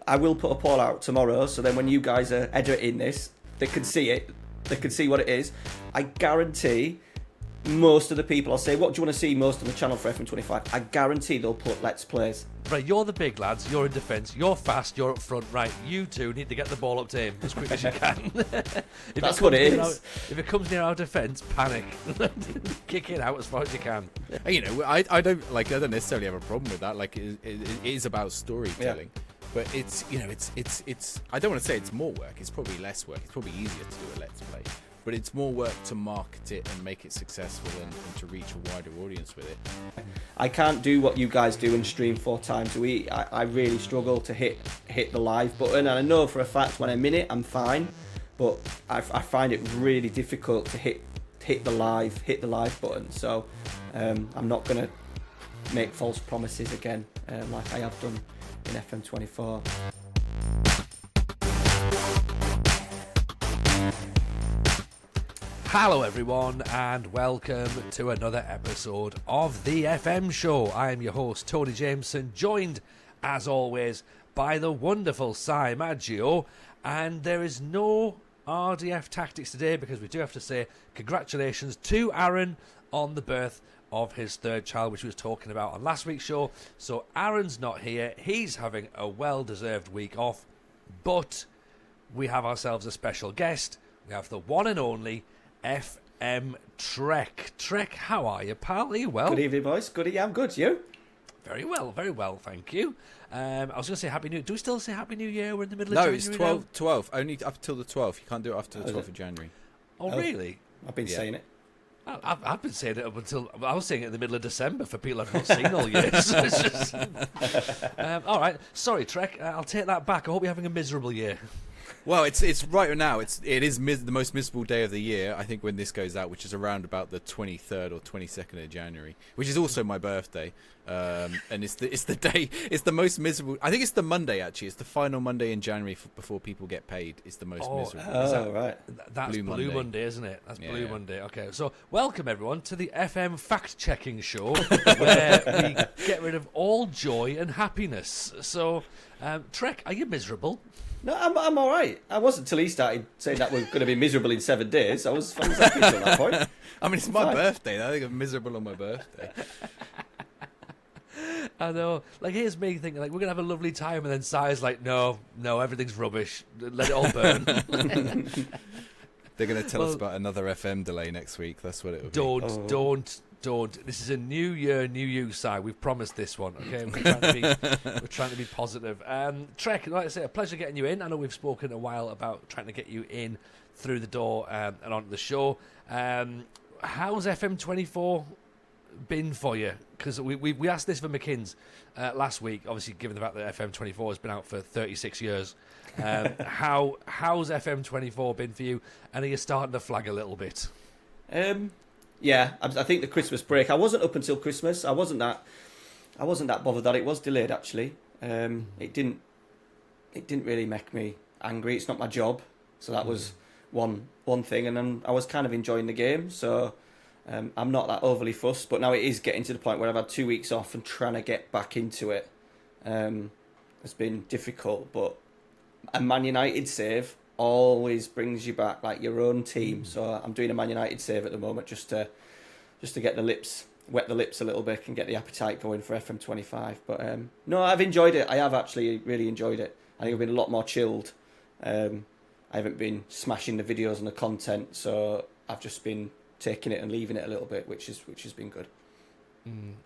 I will put a poll out tomorrow, so then when you guys are editing this, they can see it. They can see what it is. I guarantee most of the people, I'll say, what do you want to see most on the channel for FM25? I guarantee they'll put Let's Plays. Right, you're the big lads, you're in defence, you're fast, you're up front. Right, you two need to get the ball up to him as quick as you can. That's what it is. If it comes near our defence, panic. Kick it out as far as you can. You know, I don't necessarily have a problem with that. Like, it is about storytelling. Yeah. But it's, you know, it's. I don't want to say it's more work. It's probably less work. It's probably easier to do a Let's Play. But it's more work to market it and make it successful and to reach a wider audience with it. I can't do what you guys do and stream 4 times a week. I really struggle to hit the live button, and I know for a fact when I'm in it, I'm fine. But I find it really difficult to hit the live button. So I'm not gonna make false promises again, like I have done in FM24. Hello everyone and welcome to another episode of the FM show. I am your host Tony Jameson, joined as always by the wonderful Si Maggio, and there is no RDF Tactics today because we do have to say congratulations to Aaron on the birth of his 3rd child, which we was talking about on last week's show. So Aaron's not here, he's having a well-deserved week off, but we have ourselves a special guest. We have the one and only FM Treq. Treq, how are you, pal? Are you well? Good evening, boys. I'm good. You? Very well, thank you. I was going to say Happy New Year. Do we still say Happy New Year? We're in the middle of January. No, it's 12. Only up till the 12th. You can't do it after the 12th of January. Oh, really? I've been saying it. I've been saying it up until... I was saying it in the middle of December for people I've not seen all year. So it's just, all right. Sorry, Treq. I'll take that back. I hope you're having a miserable year. Well, it's right now. It is the most miserable day of the year, I think, when this goes out, which is around about the 23rd or 22nd of January, which is also my birthday. And it's the day. It's the most miserable. I think it's the Monday actually. It's the final Monday in January before people get paid. It's the most miserable. Oh, right. That's Blue Monday, isn't it? That's Blue Monday. Okay, so welcome everyone to the FM fact-checking show, where we get rid of all joy and happiness. So, Treq, are you miserable? No, I'm all right. I wasn't until he started saying that we're going to be miserable in 7 days. I was happy until that point. I mean, it's my birthday. I think I'm miserable on my birthday. I know. Like, here's me thinking, like, we're going to have a lovely time, and then Si's like, no, everything's rubbish. Let it all burn. They're going to tell us about another FM delay next week. That's what it will be. Don't. This is a new year, new you, Si. We've promised this one, okay? We're trying to be positive. Treq, like I say, a pleasure getting you in. I know we've spoken a while about trying to get you in through the door and onto the show. How's FM24 been for you? Because we asked this for McKinn's last week, obviously given the fact that FM24 has been out for 36 years. How's FM24 been for you? And are you starting to flag a little bit? Yeah, I think the Christmas break. I wasn't up until Christmas. I wasn't that bothered that it was delayed. Actually, it didn't really make me angry. It's not my job, so that was one thing. And then I was kind of enjoying the game, so I'm not that overly fussed. But now it is getting to the point where I've had 2 weeks off and trying to get back into it. It's been difficult, but a Man United save always brings you back, like your own team. So I'm doing a Man United save at the moment just to get wet the lips a little bit and get the appetite going for FM25. But no, I've enjoyed it. I have actually really enjoyed it. I think I've been a lot more chilled. I haven't been smashing the videos and the content, so I've just been taking it and leaving it a little bit, which has been good.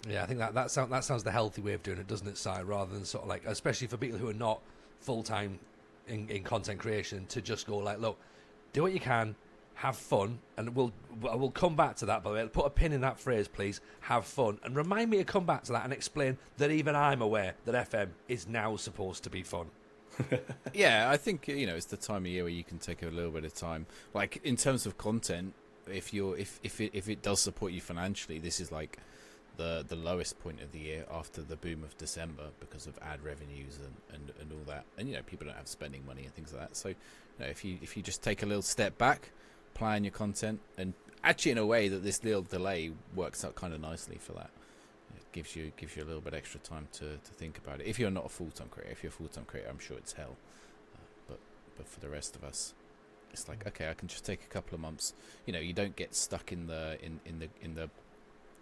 Yeah, I think that sounds the healthy way of doing it, doesn't it, Si? Rather than sort of like, especially for people who are not full time in content creation, to just go like, look, do what you can, have fun, and we'll come back to that, by the way. Put a pin in that phrase, please. Have fun, and remind me to come back to that and explain that even I'm aware that FM is now supposed to be fun. Yeah, I think it's the time of year where you can take a little bit of time. Like in terms of content, if it does support you financially, this is like the lowest point of the year after the boom of December because of ad revenues and all that, and people don't have spending money and things like that. So if you just take a little step back, plan your content, and actually in a way that this little delay works out kind of nicely for that. gives you a little bit extra time to think about it. If you're not a full-time creator, I'm sure it's hell. But for the rest of us, it's like, okay, I can just take a couple of months. You know, you don't get stuck in the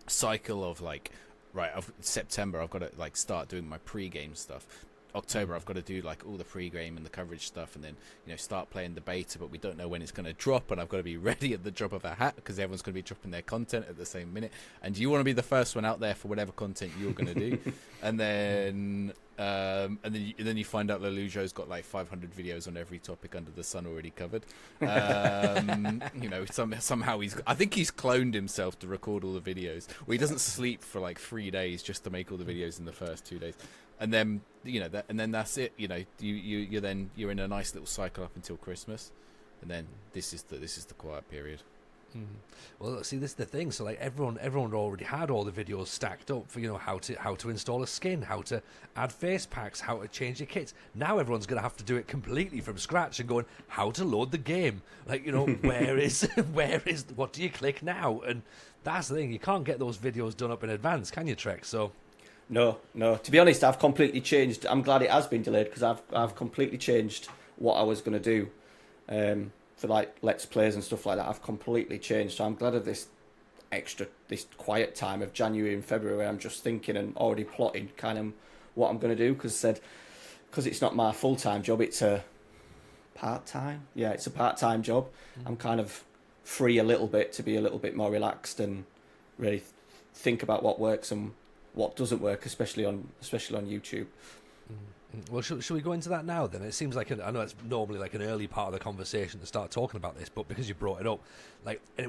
cycle of like, right, September I've got to like start doing my pre-game stuff. October I've got to do like all the pre-game and the coverage stuff, and then, you know, start playing the beta, but we don't know when it's going to drop, and I've got to be ready at the drop of a hat because everyone's going to be dropping their content at the same minute, and you want to be the first one out there for whatever content you're going to do. And then you find out Lelujo's got like 500 videos on every topic under the sun already covered. You know, somehow I think he's cloned himself to record all the videos. Well, he doesn't sleep for like 3 days just to make all the videos in the first 2 days. And then, you know, and then that's it. You know, you're in a nice little cycle up until Christmas, and then this is the quiet period. Well, see, this is the thing. So, like, everyone already had all the videos stacked up for, you know, how to install a skin, how to add face packs, how to change your kits. Now everyone's going to have to do it completely from scratch and going, how to load the game. Like, you know, where is what do you click now? And that's the thing. You can't get those videos done up in advance, can you, Treq? So. No. To be honest, I've completely changed. I'm glad it has been delayed because I've completely changed what I was going to do for like Let's Plays and stuff like that. I've completely changed. So I'm glad of this quiet time of January and February where I'm just thinking and already plotting kind of what I'm going to do because it's not my full-time job. It's a part-time. Yeah, it's a part-time job. I'm kind of free a little bit to be a little bit more relaxed and really think about what works and what doesn't work, especially on YouTube. Well, should we go into that now then? It seems like I know it's normally like an early part of the conversation to start talking about this, but because you brought it up, like I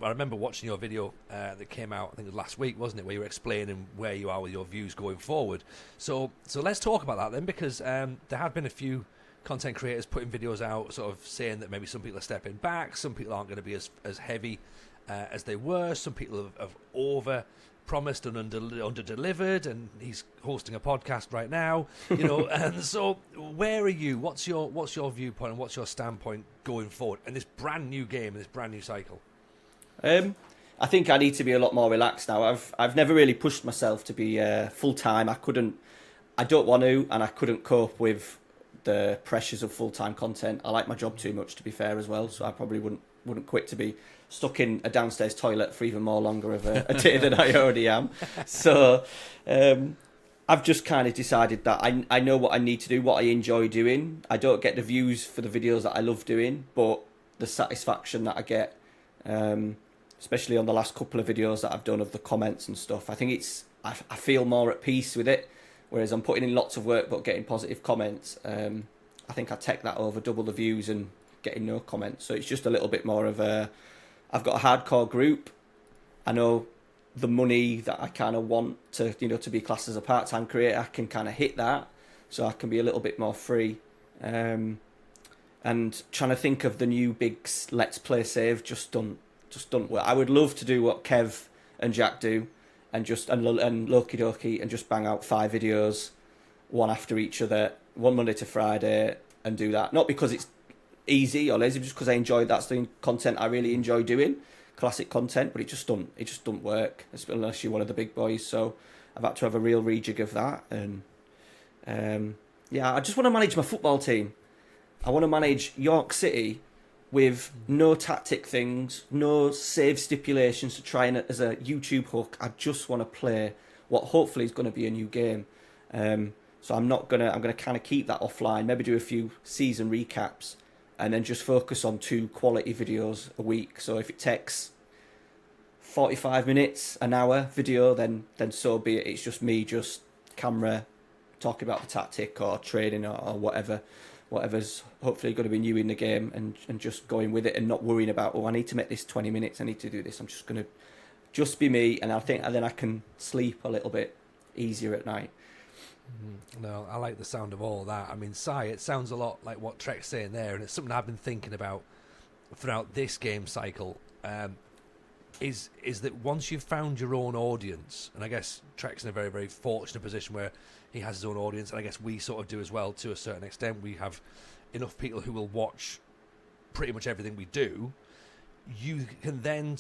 remember watching your video that came out, I think it was last week, wasn't it, where you were explaining where you are with your views going forward. So let's talk about that then, because there have been a few content creators putting videos out, sort of saying that maybe some people are stepping back, some people aren't going to be as heavy as they were, some people have over promised and under delivered, and he's hosting a podcast right now, you know. And so where are you? What's your viewpoint and what's your standpoint going forward in this brand new game, in this brand new cycle? I think I need to be a lot more relaxed now. I've never really pushed myself to be full time. I don't want to, and I couldn't cope with the pressures of full time content. I like my job too much, to be fair, as well, so I probably wouldn't quit to be stuck in a downstairs toilet for even more longer of a day than I already am. So I've just kind of decided that I know what I need to do, what I enjoy doing. I don't get the views for the videos that I love doing, but the satisfaction that I get, especially on the last couple of videos that I've done of the comments and stuff, I think I feel more at peace with it. Whereas I'm putting in lots of work but getting positive comments, I think I take that over double the views and getting no comments. So it's just a little bit more of I've got a hardcore group. I know the money that I kind of want to be classed as a part-time creator, I can kind of hit that, so I can be a little bit more free. And trying to think of the new big Let's Play save just don't work. I would love to do what Kev and Jack do, and Loki Doki, and just bang out 5 videos, one after each other, one Monday to Friday, and do that. Not because it's easy or lazy, just because I enjoy that's the content I really enjoy doing, classic content, but it just don't work unless you're one of the big boys. So I've had to have a real rejig of that, and I just want to manage my football team. I want to manage York City with no tactic things, no save stipulations to try and as a YouTube hook. I just want to play what hopefully is going to be a new game. So I'm going to kind of keep that offline, maybe do a few season recaps, and then just focus on 2 quality videos a week. So if it takes 45 minutes, an hour video, then so be it. It's just me, just camera, talking about the tactic or training or whatever's hopefully going to be new in the game, and just going with it and not worrying about, I need to make this 20 minutes, I need to do this. I'm just going to just be me, and then I can sleep a little bit easier at night. No, I like the sound of all that. I mean, Si, it sounds a lot like what Treq's saying there, and it's something I've been thinking about throughout this game cycle, is that once you've found your own audience, and I guess Treq's in a very, very fortunate position where he has his own audience, and I guess we sort of do as well to a certain extent. We have enough people who will watch pretty much everything we do. You can then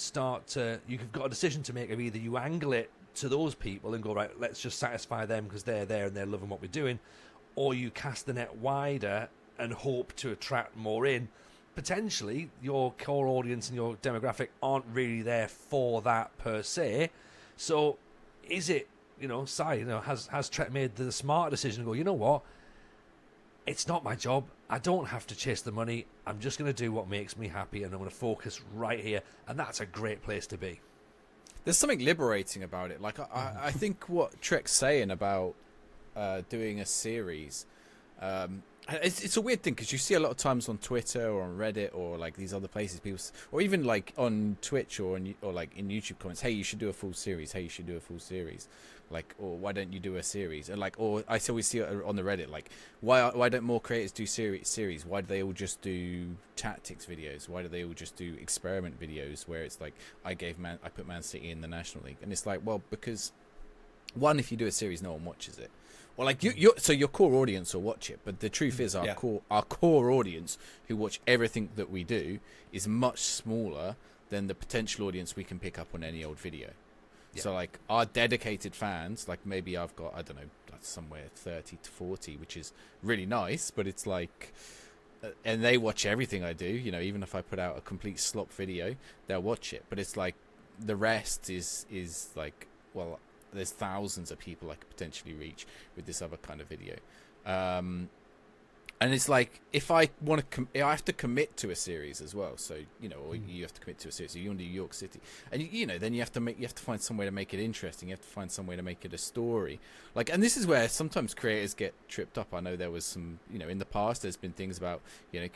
you've got a decision to make of either you angle it to those people and go, right, let's just satisfy them because they're there and they're loving what we're doing, or you cast the net wider and hope to attract more in. Potentially, your core audience and your demographic aren't really there for that per se. So, is it, Si, has Treq made the smart decision to go, you know what? It's not my job. I don't have to chase the money. I'm just going to do what makes me happy, and I'm going to focus right here. And that's a great place to be. There's something liberating about it. Like, I think what Treq's saying about doing a series, it's a weird thing because you see a lot of times on Twitter or on Reddit or like these other places, people, or even like on Twitch or like in YouTube comments, hey, you should do a full series. Hey, you should do a full series. Like, or why don't you do a series? And like, or I always see it on the Reddit, like, why don't more creators do series? Why do they all just do tactics videos? Why do they all just do experiment videos where it's like, I put Man City in the National League, and it's like, well, because one, if you do a series, no one watches it. Well, like so your core audience will watch it, but the truth is our core audience who watch everything that we do is much smaller than the potential audience we can pick up on any old video. Yeah. So like our dedicated fans, like maybe I've got, I don't know, somewhere 30 to 40, which is really nice, but it's like, and they watch everything I do, even if I put out a complete slop video, they'll watch it. But it's like the rest is like, well, there's thousands of people I could potentially reach with this other kind of video. And it's like, if I want to, I have to commit to a series as well. So, or you have to commit to a series. So you want to do York City, and then you have to find some way to make it interesting. You have to find some way to make it a story. Like, and this is where sometimes creators get tripped up. I know there was some, in the past, there's been things about,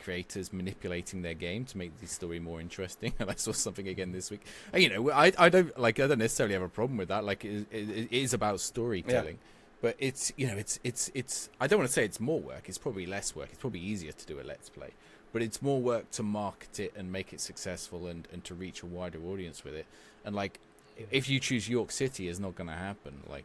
creators manipulating their game to make the story more interesting. And I saw something again this week. And, I don't necessarily have a problem with that. Like, it is about storytelling. Yeah. But it's, it's. I don't want to say it's more work. It's probably less work. It's probably easier to do a Let's Play. But it's more work to market it and make it successful and to reach a wider audience with it. And, like, if you choose York City, it's not going to happen. Like,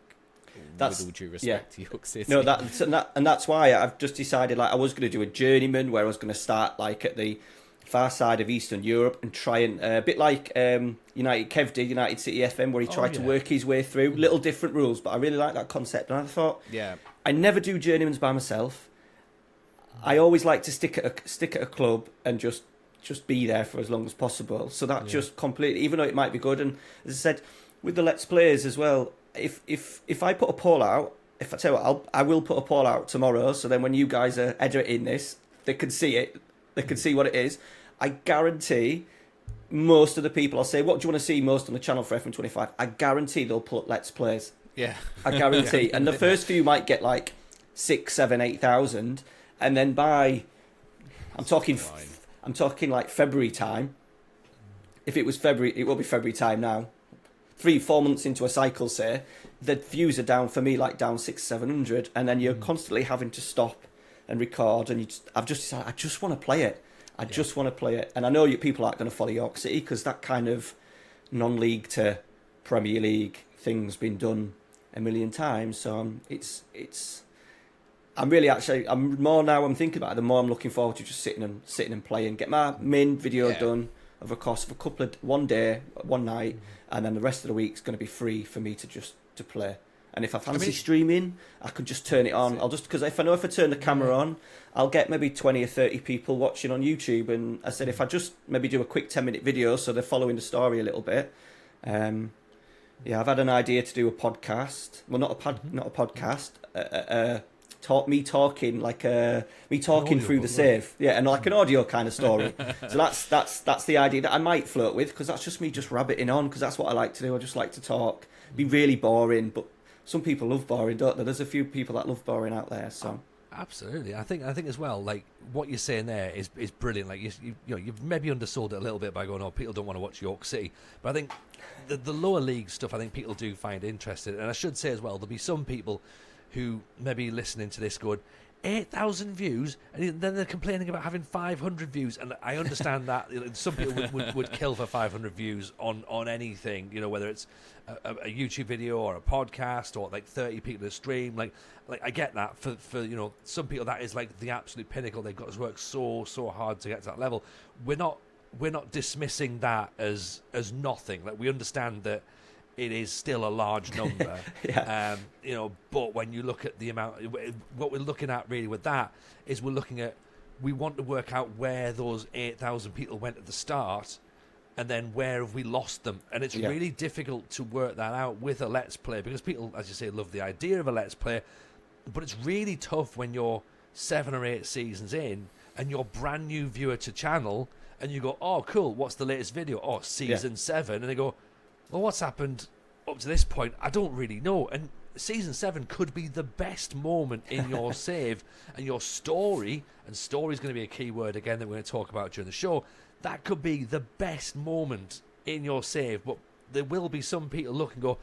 with all due respect to York City. No, that's why I've just decided, like, I was going to do a journeyman where I was going to start, like, at the far side of Eastern Europe and try and a bit like Kev did, United City FM, where he tried to work his way through little different rules. But I really like that concept, and I thought, I never do journeymans by myself. I always like to stick at a club and just be there for as long as possible. So that just completely, even though it might be good, and as I said with the Let's Plays as well, if I put a poll out, if I tell you what, I will put a poll out tomorrow. So then when you guys are editing this, they can see it. They can see what it is. I guarantee most of the people, I'll say, what do you want to see most on the channel for FM25? I guarantee they'll put Let's Plays. Yeah. I guarantee. And the first few might get like 6, 7, 8,000. And then by, I'm talking like February time. If it was February, it will be February time now. 3-4 months into a cycle, say, the views are down for me, like down 600, 700. And then you're constantly having to stop and record. And I've just decided, I just want to play it. I just want to play it. And I know you people aren't going to follow York City because that kind of non-league to Premier League thing's been done a million times. So I'm really actually, I'm thinking about it, the more I'm looking forward to just sitting and playing. Get my main video done of a course of one day, one night, and then the rest of the week's going to be free for me to play. And if I fancy streaming, I can just turn it on. I'll just, because if I turn the camera on, I'll get maybe 20 or 30 people watching on YouTube. And I said, if I just maybe do a quick 10-minute video so they're following the story a little bit. I've had an idea to do a podcast. Well, not a podcast. Me talking through the save. Yeah, and like an audio kind of story. So that's the idea that I might flirt with, because that's just me just rabbiting on, because that's what I like to do. I just like to talk. Be really boring, but some people love boring, don't they? There's a few people that love boring out there. So absolutely, I think as well. Like what you're saying there is brilliant. Like you've maybe undersold it a little bit by going, "Oh, people don't want to watch York City," but I think the lower league stuff, I think people do find interesting. And I should say as well, there'll be some people who maybe listening to this going, 8,000 views, and then they're complaining about having 500 views. And I understand that some people would kill for 500 views on anything, whether it's a YouTube video or a podcast or like 30 people to stream. Like I get that for some people that is like the absolute pinnacle. They've got to work so hard to get to that level. We're not dismissing that as nothing. Like we understand that it is still a large number. Yeah. You know, but when you look at the amount, what we're looking at really with that is we want to work out where those 8,000 people went at the start, and then where have we lost them? And it's really difficult to work that out with a Let's Play, because people, as you say, love the idea of a Let's Play, but it's really tough when you're 7 or 8 seasons in and you're brand new viewer to channel, and you go, oh, cool, what's the latest video? Oh, season 7. And they go, well, what's happened up to this point? I don't really know. And season 7 could be the best moment in your save, and your story, and story is going to be a key word again that we're going to talk about during the show. That could be the best moment in your save, but there will be some people look and go,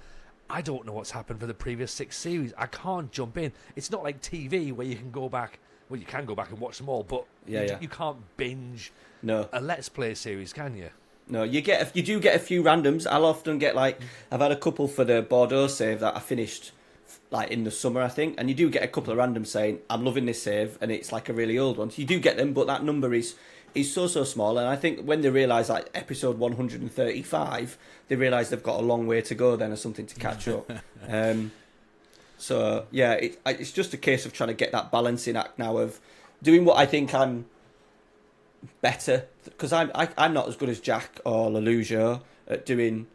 I don't know what's happened for the previous 6 series. I can't jump in. It's not like TV where you can go back. Well, you can go back and watch them all, but you can't binge a Let's Play series, can you? No, you do get a few randoms. I'll often get I've had a couple for the Bordeaux save that I finished in the summer, I think, and you do get a couple of randoms saying, I'm loving this save, and it's like a really old one. So you do get them, but that number is so small, and I think when they realise episode 135, they realise they've got a long way to go then, or something to catch up. So yeah, it's just a case of trying to get that balancing act now of doing what I think I'm better, because I'm not as good as Jack or Leluja at doing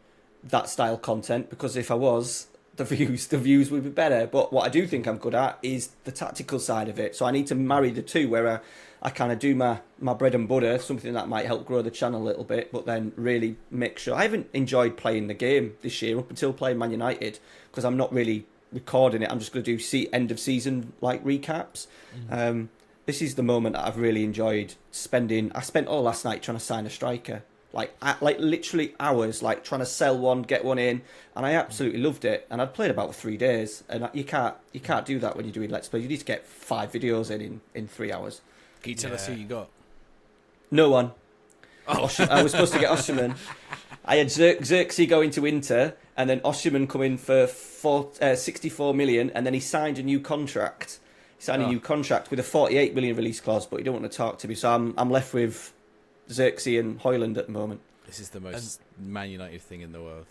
that style content, because if I was, the views would be better. But what I do think I'm good at is the tactical side of it, so I need to marry the two, where I kind of do my bread and butter, something that might help grow the channel a little bit, but then really make sure. I haven't enjoyed playing the game this year up until playing Man United, because I'm not really recording it. I'm just going to do end of season recaps. This is the moment that I've really enjoyed spending. I spent all last night trying to sign a striker, literally hours, trying to sell one, get one in, and I absolutely loved it. And I'd played about 3 days, and you can't do that when you're doing Let's Play. You need to get 5 videos in 3 hours. Can you tell us who you got? No one. Oh. I was supposed to get Osherman. I had Xerxes go into Inter, and then Osherman come in for 64 million, and then he signed a new contract. He signed a new contract with a 48 million release clause, but he don't want to talk to me, so I'm left with Xerxes and Hoyland at the moment. This is the most Man United thing in the world.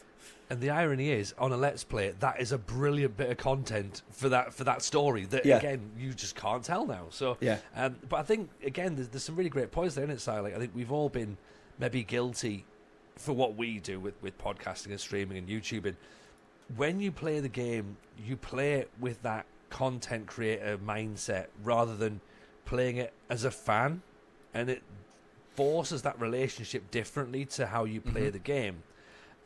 And the irony is, on a Let's Play, that is a brilliant bit of content for that story that, again, you just can't tell now. So, but I think, again, there's some really great points there, isn't it, Si? I think we've all been maybe guilty for what we do with podcasting and streaming and YouTubing. When you play the game, you play it with that content creator mindset rather than playing it as a fan, and it forces that relationship differently to how you play the game.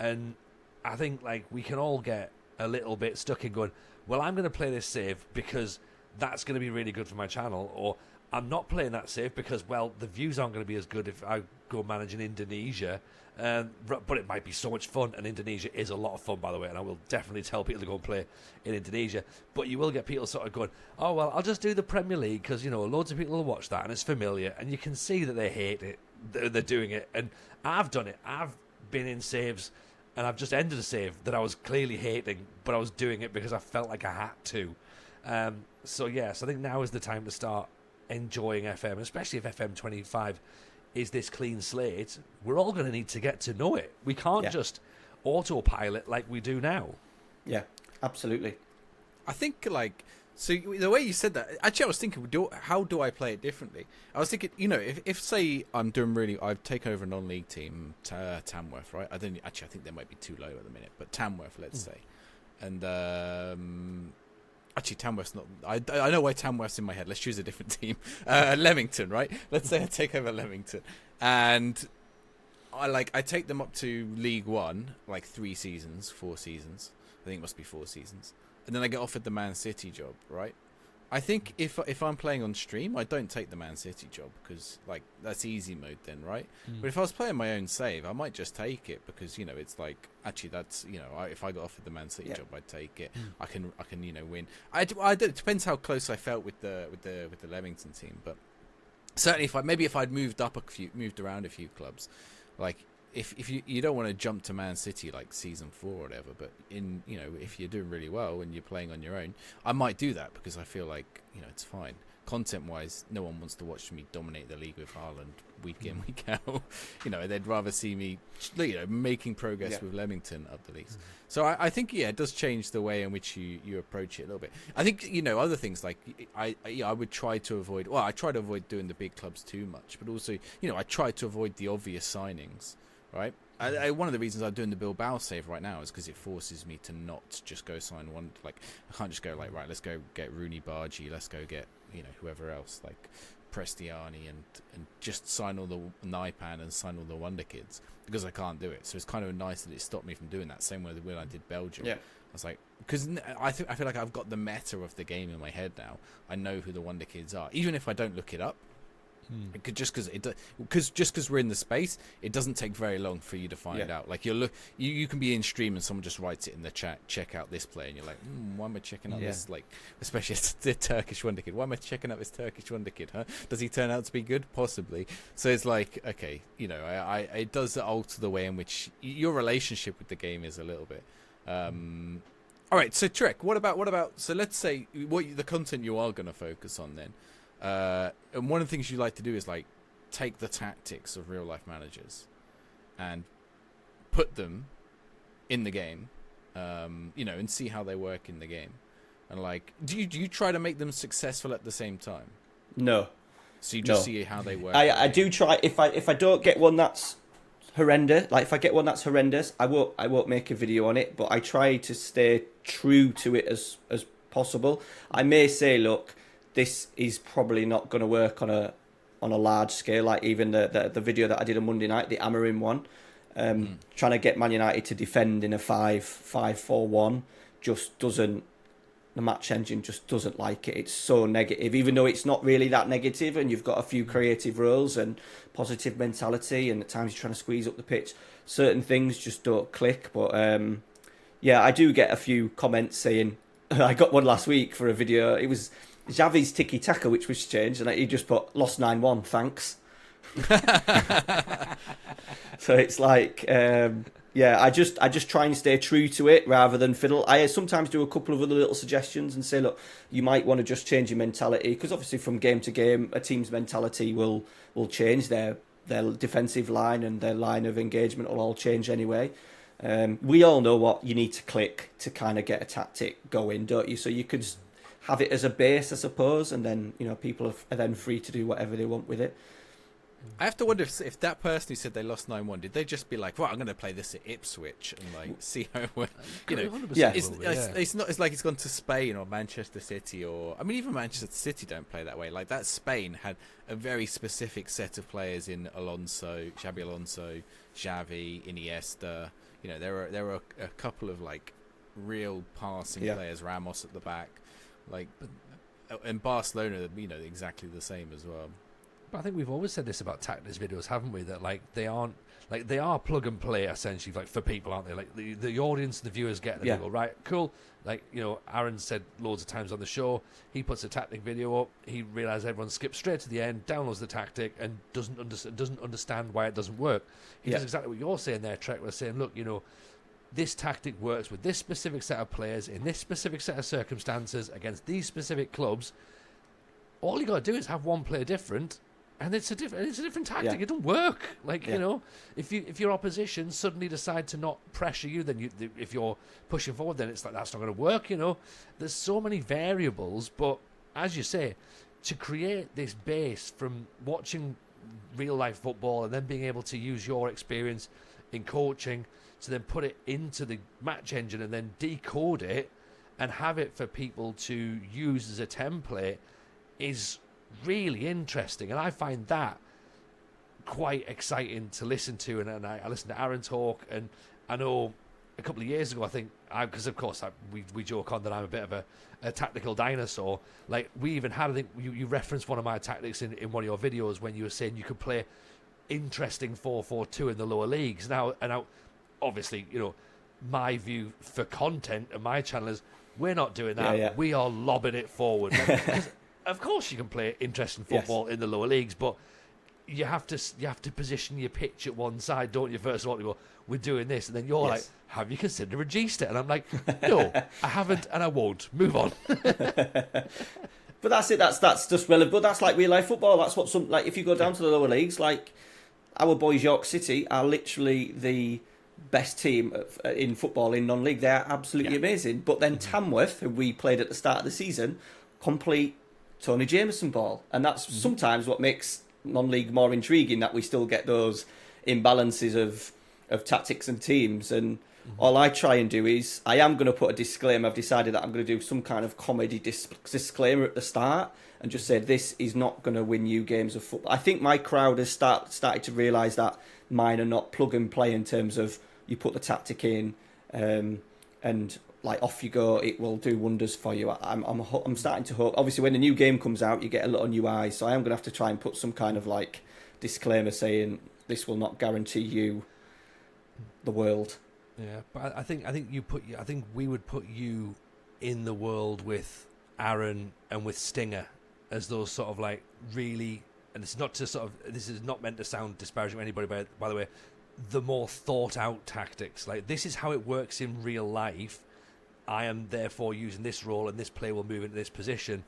And I think we can all get a little bit stuck in going, well, I'm going to play this save because that's going to be really good for my channel, or I'm not playing that save because, well, the views aren't going to be as good if I go manage in Indonesia, but it might be so much fun, and Indonesia is a lot of fun, by the way, and I will definitely tell people to go and play in Indonesia. But you will get people sort of going, oh, well, I'll just do the Premier League because, loads of people will watch that and it's familiar, and you can see that they hate it, they're doing it. And I've done it. I've been in saves and I've just ended a save that I was clearly hating, but I was doing it because I felt like I had to. So I think now is the time to start enjoying FM, especially if FM 25 is this clean slate. We're all going to need to get to know it. We can't just autopilot like we do now. Yeah, absolutely. I think so the way you said that, actually I was thinking, how do I play it differently? I was thinking, if say I'm doing I've taken over a non-league team, Tamworth, right? I think they might be too low at the minute, but Tamworth, let's say. And actually Tamworth's not, I know why Tamworth's in my head. Let's choose a different team. Leamington, right? Let's say I take over Leamington. And I take them up to League One, 4 seasons. I think it must be 4 seasons. And then I get offered the Man City job, right? I think if I'm playing on stream, I don't take the Man City job because that's easy mode then, right? But if I was playing my own save, I might just take it because it's actually that's if I got offered the Man City job, I'd take it. I can win. It depends how close I felt with the Leamington team, but certainly if I'd moved around a few clubs, If you don't want to jump to Man City season 4 or whatever, but if you're doing really well and you're playing on your own, I might do that because I feel it's fine. content-wise, no one wants to watch me dominate the league with Haaland week in, week out. They'd rather see me, making progress with Leamington up the leagues. So I think, it does change the way in which you approach it a little bit. I think, other things like I would try to avoid. Well, I try to avoid doing the big clubs too much, but also, I try to avoid the obvious signings, right? One of the reasons I'm doing the Bilbao save right now is because it forces me to not just go sign one. Like, I can't just go like, right, let's go get Rooney Bargi, let's go get whoever else, like Prestiani, and just sign all the Naipan and sign all the Wonder Kids, because I can't do it. So it's kind of nice that it stopped me from doing that. Same way when I did Belgium. Yeah. I was like, because I feel like I've got the meta of the game in my head now. I know who the Wonder Kids are, even if I don't look it up. Just because we're in the space, it doesn't take very long for you to find out. Like you can be in stream and someone just writes it in the chat, check out this play, and you're like, why am I checking out this? Like, especially the Turkish Wonder Kid. Why am I checking out this Turkish Wonder Kid? Huh? Does he turn out to be good? Possibly. So it's like, okay, it does alter the way in which your relationship with the game is a little bit. All right, so Treq, what about? So let's say the content you are going to focus on then. And one of the things you like to do is like take the tactics of real life managers and put them in the game, and see how they work in the game. And like, do you try to make them successful at the same time? No. So you just see how they work. I do try. If I don't get one that's horrendous, like if I get one that's horrendous, I won't make a video on it. But I try to stay true to it as possible. I may say, look, this is probably not going to work on a large scale. Like even the video that I did on Monday night, the Amorim one, trying to get Man United to defend in a 5-4-1 just doesn't. The match engine just doesn't like it. It's so negative, even though it's not really that negative, and you've got a few creative roles and positive mentality, and at times you're trying to squeeze up the pitch. Certain things just don't click. But I do get a few comments saying, I got one last week for a video. It was Xavi's tiki-taka, which was changed, and he just put, lost 9-1, thanks. So it's like, I just try and stay true to it rather than fiddle. I sometimes do a couple of other little suggestions and say, look, you might want to just change your mentality, because obviously from game to game, a team's mentality will change. Their defensive line and their line of engagement will all change anyway. We all know what you need to click to kind of get a tactic going, don't you? So you could have it as a base, I suppose, and then people are then free to do whatever they want with it. I have to wonder if that person who said they lost 9-1, did they just be like, well, I'm going to play this at Ipswich and like see how it works? It's not. It's like it's gone to Spain or Manchester City, or even Manchester City don't play that way. Like that Spain had a very specific set of players in Xabi Alonso, Xavi, Iniesta. There were a couple of like real passing players, Ramos at the back. Like, and Barcelona, exactly the same as well. But I think we've always said this about tactics videos, haven't we? That like they are plug and play essentially, like for people, aren't they? Like the audience, the viewers get them. They go, right, cool. Like Aaron said loads of times on the show, he puts a tactic video up. He realizes everyone skips straight to the end, downloads the tactic, and doesn't understand why it doesn't work. He does exactly what you're saying there, Treq. We're saying, look, this tactic works with this specific set of players in this specific set of circumstances against these specific clubs. All you got to do is have one player different, and it's a different tactic. It don't work. Like if your opposition suddenly decide to not pressure you, then if you're pushing forward, then it's like that's not going to work. There's so many variables, but as you say, to create this base from watching real life football and then being able to use your experience in coaching to then put it into the match engine and then decode it and have it for people to use as a template is really interesting. And I find that quite exciting to listen to. And I listen to Aaron talk, and I know a couple of years ago, I think, because of course we joke on that I'm a bit of a tactical dinosaur. Like we even had, I think you referenced one of my tactics in one of your videos when you were saying you could play interesting 4-4-2 in the lower leagues. Now obviously, my view for content and my channel is we're not doing that. We are lobbing it forward. Because of course you can play interesting football in the lower leagues, but you have to position your pitch at one side, don't you? First of all, you go, we're doing this, and then you're like, have you considered a G-step? And I'm like, no, I haven't, and I won't. Move on. But that's it. That's just relevant. But that's like real life football. That's what some like. If you go down to the lower leagues, like our boys York City are literally the best team in football in non-league. They are absolutely amazing. But then Tamworth, who we played at the start of the season, complete Tony Jameson ball, and that's sometimes what makes non-league more intriguing. That we still get those imbalances of tactics and teams. And all I try and do is I am going to put a disclaimer. I've decided that I'm going to do some kind of comedy disclaimer at the start and just say this is not going to win you games of football. I think my crowd has started to realise that mine are not plug and play in terms of you put the tactic in and like off you go. It will do wonders for you. I'm starting to hope. Obviously, when the new game comes out, you get a lot of new eyes. So I am going to have to try and put some kind of like disclaimer saying this will not guarantee you the world. Yeah, but I think we would put you in the world with Aaron and with Stinger as those sort of like really, and it's not to sort of, this is not meant to sound disparaging to anybody, by the way, the more thought out tactics. Like, this is how it works in real life. I am therefore using this role and this player will move into this position.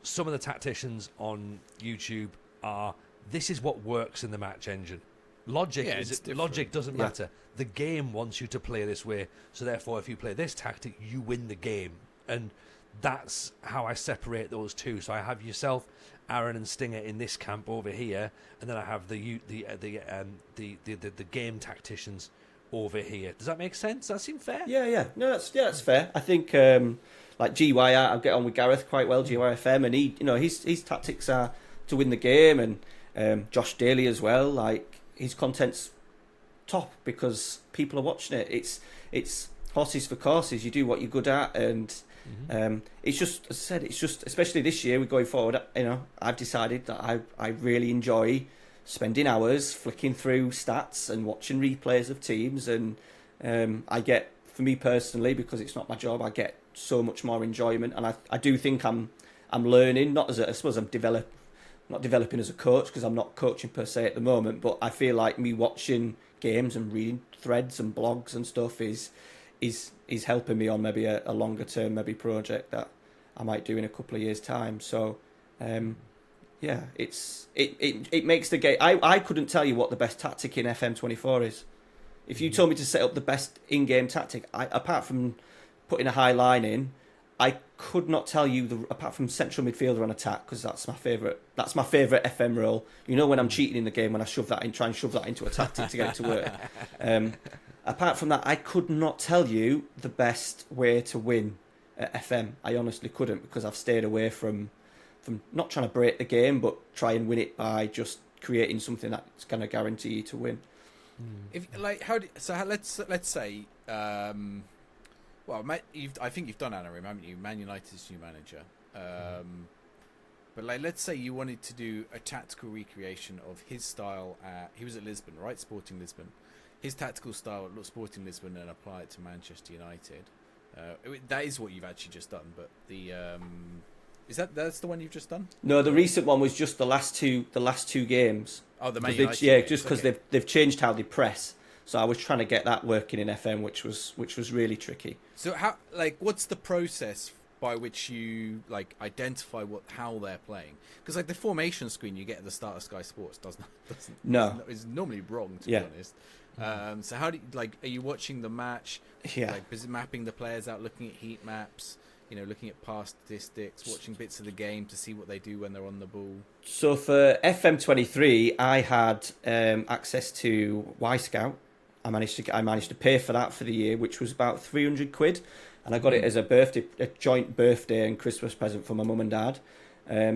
Some of the tacticians on YouTube are, this is what works in the match engine. Logic doesn't matter. The game wants you to play this way, so therefore if you play this tactic, you win the game. And that's how I separate those two. So I have yourself, Aaron and Stinger in this camp over here, and then I have the game tacticians over here. Does that make sense? Does that seem fair? Yeah. No, that's fair. I think like GYR, I get on with Gareth quite well, GYFM, and his tactics are to win the game, and Josh Daly as well. Like, his content's top because people are watching it. It's horses for courses. You do what you're good at, and it's just, as I said, it's just, especially this year, we're going forward. I've decided that I really enjoy spending hours flicking through stats and watching replays of teams, and I get, for me personally, because it's not my job, I get so much more enjoyment, and I do think I'm learning. Not as I suppose I'm not developing as a coach because I'm not coaching per se at the moment, but I feel like me watching games and reading threads and blogs and stuff is helping me on maybe a longer term maybe project that I might do in a couple of years' time. So it makes the game. I couldn't tell you what the best tactic in FM24 is. If you told me to set up the best in-game tactic, apart from putting a high line in, I could not tell you apart from central midfielder on attack, because that's my favourite. That's my favourite FM role. You know, when I'm cheating in the game, when I try and shove that into a tactic to get it to work. Apart from that, I could not tell you the best way to win at FM. I honestly couldn't, because I've stayed away from not trying to break the game, but try and win it by just creating something that's going to guarantee you to win. If like let's say. Well, I think you've done Anarim, haven't you? Man United's new manager. But let's say you wanted to do a tactical recreation of his style. He was at Lisbon, right? Sporting Lisbon. His tactical style at Sporting Lisbon, and apply it to Manchester United. That is what you've actually just done. But that's the one you've just done? No, the recent one was just the last two games. Oh, the Man United games. Just because they've changed how they press. So I was trying to get that working in FM, which was really tricky. So what's the process by which you identify how they're playing? Because the formation screen you get at the start of Sky Sports is normally wrong, to be honest. So how do you, are you watching the match? Yeah. Is it mapping the players out, looking at heat maps? Looking at past statistics, watching bits of the game to see what they do when they're on the ball. So for FM23, I had access to Y Scout. I managed to pay for that for the year, which was about £300, and I got it as a joint birthday and Christmas present for my mum and dad.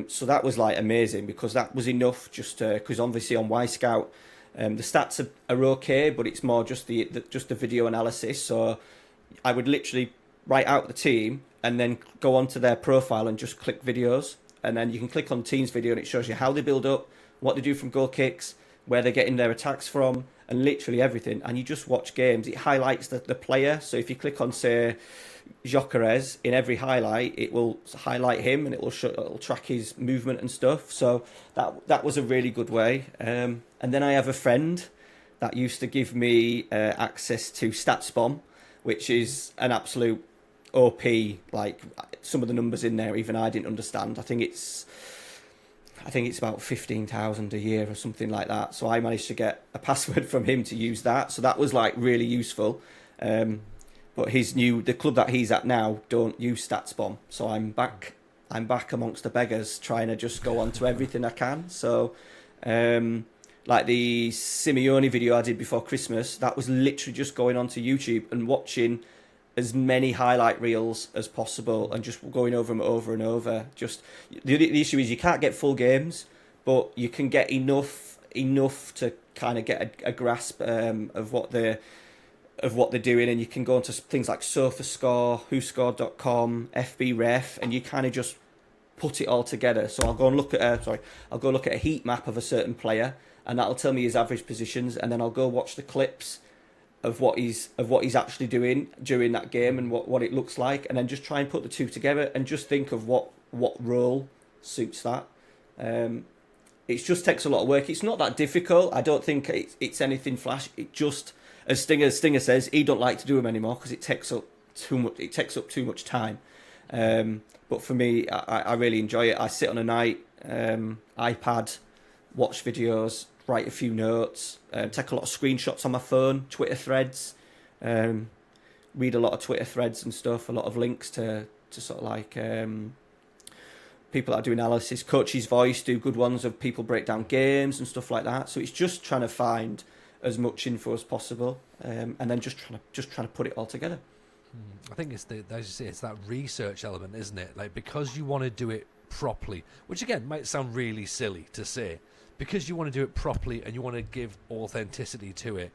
So that was amazing, because that was enough just because obviously on Y Scout the stats are okay, but it's more just the video analysis. So I would literally write out the team and then go onto their profile and just click videos, and then you can click on the team's video and it shows you how they build up, what they do from goal kicks, where they're getting their attacks from, and literally everything. And you just watch games. It highlights the player. So if you click on, say, Gyökeres, in every highlight, it will highlight him and it'll track his movement and stuff. So that was a really good way. And then I have a friend that used to give me access to StatsBomb, which is an absolute OP. Like some of the numbers in there, even I didn't understand. I think it's about 15,000 a year or something like that. So I managed to get a password from him to use that. So that was like really useful. But the club that he's at now don't use StatsBomb. So I'm back amongst the beggars, trying to just go on to everything I can. So, like the Simeone video I did before Christmas, that was literally just going onto YouTube and watching as many highlight reels as possible and just going over them over and over. Just the issue is you can't get full games, but you can get enough to kind of get a grasp of what they're doing, and you can go into things like SofaScore, WhoScored.com, FBref, and you kind of just put it all together. So I'll go look at a heat map of a certain player, and that'll tell me his average positions, and then I'll go watch the clips of what he's actually doing during that game and what it looks like, and then just try and put the two together and just think of what role suits that. It just takes a lot of work. It's not that difficult. I don't think it's anything flash. It just, as Stinger says, he don't like to do them anymore because it takes up too much. It takes up too much time. But for me, I really enjoy it. I sit on a night, iPad, watch videos, write a few notes, take a lot of screenshots on my phone, Twitter threads, read a lot of Twitter threads and stuff, a lot of links to sort of like people that do analysis, Coach's Voice do good ones of people break down games and stuff like that. So it's just trying to find as much info as possible, and then just trying to put it all together. I think it's as you say, it's that research element, isn't it? Like, because you want to do it properly, which again might sound really silly to say, because you want to do it properly and you want to give authenticity to it,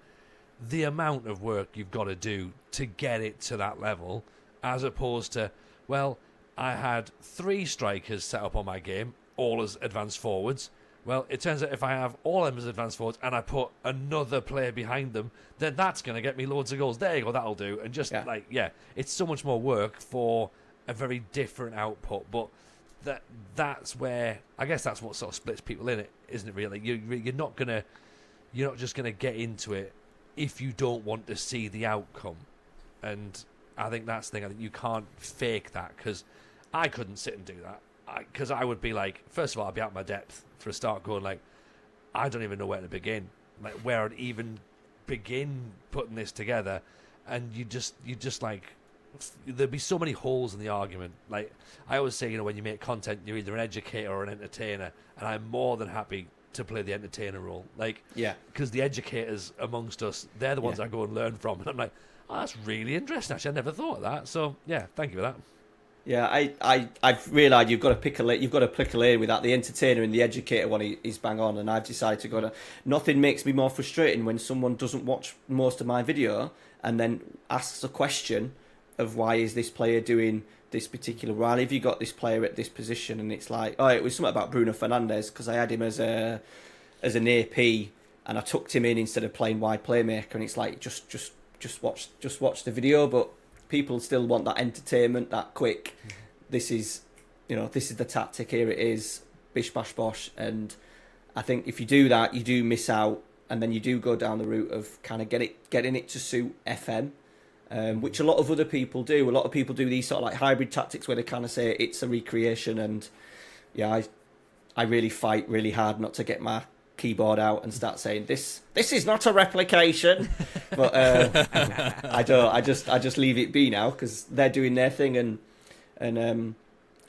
the amount of work you've got to do to get it to that level, as opposed to, well, I had 3 strikers set up on my game, all as advanced forwards. Well, it turns out if I have all of them as advanced forwards and I put another player behind them, then that's going to get me loads of goals. There you go, that'll do. And just it's so much more work for a very different output. But that's where, I guess that's what sort of splits people in it, isn't it? Really, you're not just gonna get into it if you don't want to see the outcome. And I think that's the thing. I think you can't fake that, because I couldn't sit and do that. Because I would be like, first of all, I'd be out of my depth for a start, going like, I don't even know where to begin, like where I'd even begin putting this together. And you just like, there'd be so many holes in the argument. Like I always say, when you make content, you're either an educator or an entertainer, and I'm more than happy to play the entertainer role. Like, because the educators amongst us, they're the ones I go and learn from, and I'm like, oh, that's really interesting. Actually, I never thought of that. So yeah, thank you for that. Yeah, I've realised you've got to pick a lane with that. The entertainer and the educator one is bang on, and I've decided to go to. Nothing makes me more frustrating when someone doesn't watch most of my video and then asks a question of why is this player doing this particular role? Have you got this player at this position? And it's like, oh, it was something about Bruno Fernandes because I had him as an AP and I tucked him in instead of playing wide playmaker, and it's like just watch the video, but people still want that entertainment, that quick. This is the tactic. Here it is, bish bash bosh. And I think if you do that, you do miss out, and then you do go down the route of kind of getting it to suit FM, which a lot of other people do. A lot of people do these sort of like hybrid tactics where they kind of say it's a recreation, and I really fight really hard not to get my keyboard out and start saying this is not a replication, but I don't. I just leave it be now because they're doing their thing and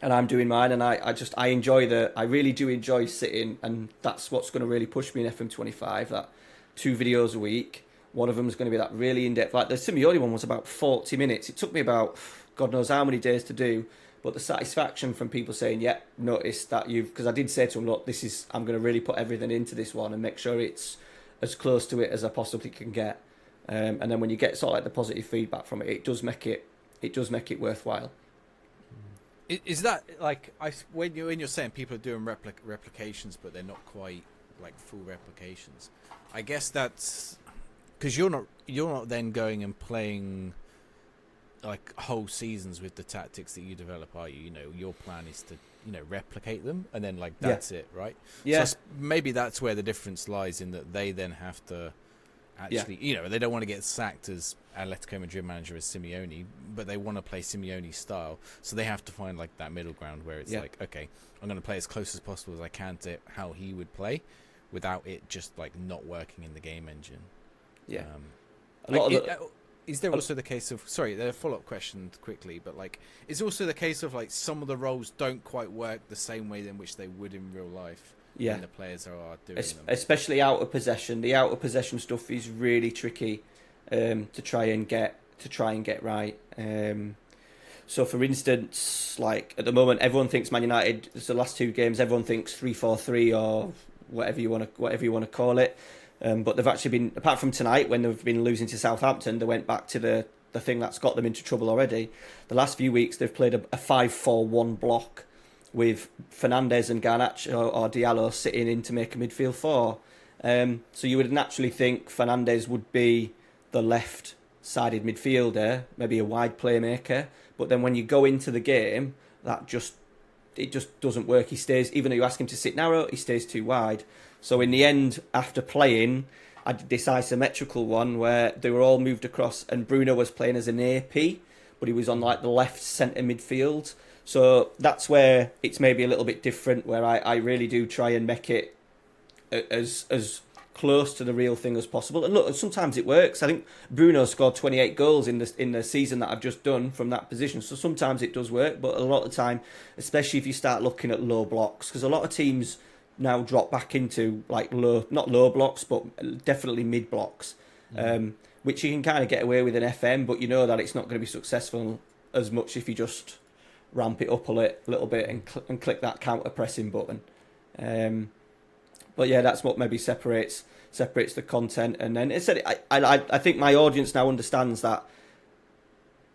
I'm doing mine, and I enjoy I really do enjoy sitting, and that's what's going to really push me in FM25. That 2 videos a week. One of them is going to be that really in depth. Like the Simeone one was about 40 minutes. It took me about God knows how many days to do. But the satisfaction from people saying, yeah, notice that because I did say to them, look, I'm going to really put everything into this one and make sure it's as close to it as I possibly can get. And then when you get sort of like the positive feedback from it, it does make it worthwhile. Is that like when you're saying people are doing replications, but they're not quite like full replications? I guess that's because you're not then going and playing like whole seasons with the tactics that you develop, are you? Your plan is to replicate them, and then like that's it, right? Yeah. So maybe that's where the difference lies, in that they then have to actually, they don't want to get sacked as Atletico Madrid manager as Simeone, but they want to play Simeone's style. So they have to find like that middle ground where it's like, okay, I'm going to play as close as possible as I can to how he would play, without it just like not working in the game engine. Yeah. Is there also the case of, sorry, a follow-up question quickly, but like, is it also the case of like some of the roles don't quite work the same way in which they would in real life? Yeah. When the players are doing them. Especially out of possession. The out of possession stuff is really tricky to try and get right. So for instance, like at the moment, everyone thinks Man United. The last 2 games, everyone thinks 3-4-3 or whatever you want to call it. But they've actually been, apart from tonight when they've been losing to Southampton, they went back to the thing that's got them into trouble already. The last few weeks they've played a 5-4-1 block with Fernandes and Garnacho or Diallo sitting in to make a midfield 4. So you would naturally think Fernandes would be the left-sided midfielder, maybe a wide playmaker. But then when you go into the game, it just doesn't work. He stays, even though you ask him to sit narrow, he stays too wide. So in the end, after playing, I did this isometrical one where they were all moved across and Bruno was playing as an AP, but he was on like the left centre midfield. So that's where it's maybe a little bit different, where I really do try and make it as close to the real thing as possible. And look, sometimes it works. I think Bruno scored 28 goals in the season that I've just done from that position. So sometimes it does work, but a lot of the time, especially if you start looking at low blocks, because a lot of teams now drop back into like not low blocks, but definitely mid blocks, which you can kind of get away with in FM, but you know that it's not going to be successful as much if you just ramp it up a little bit and click that counter pressing button. But yeah, that's what maybe separates the content. And then it said, I think my audience now understands that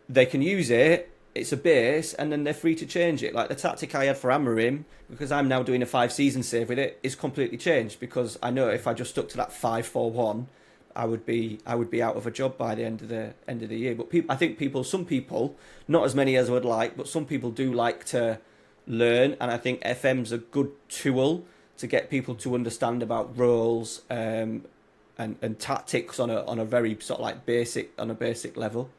they can use it. It's a base, and then they're free to change it. Like the tactic I had for Amorim, because I'm now doing a 5-season save with it, is completely changed, because I know if I just stuck to that 5-4-1, I would be out of a job by the end of the year. But I think some people, not as many as I would like, but some people do like to learn, and I think FM's a good tool to get people to understand about roles and tactics on a very sort of like basic level.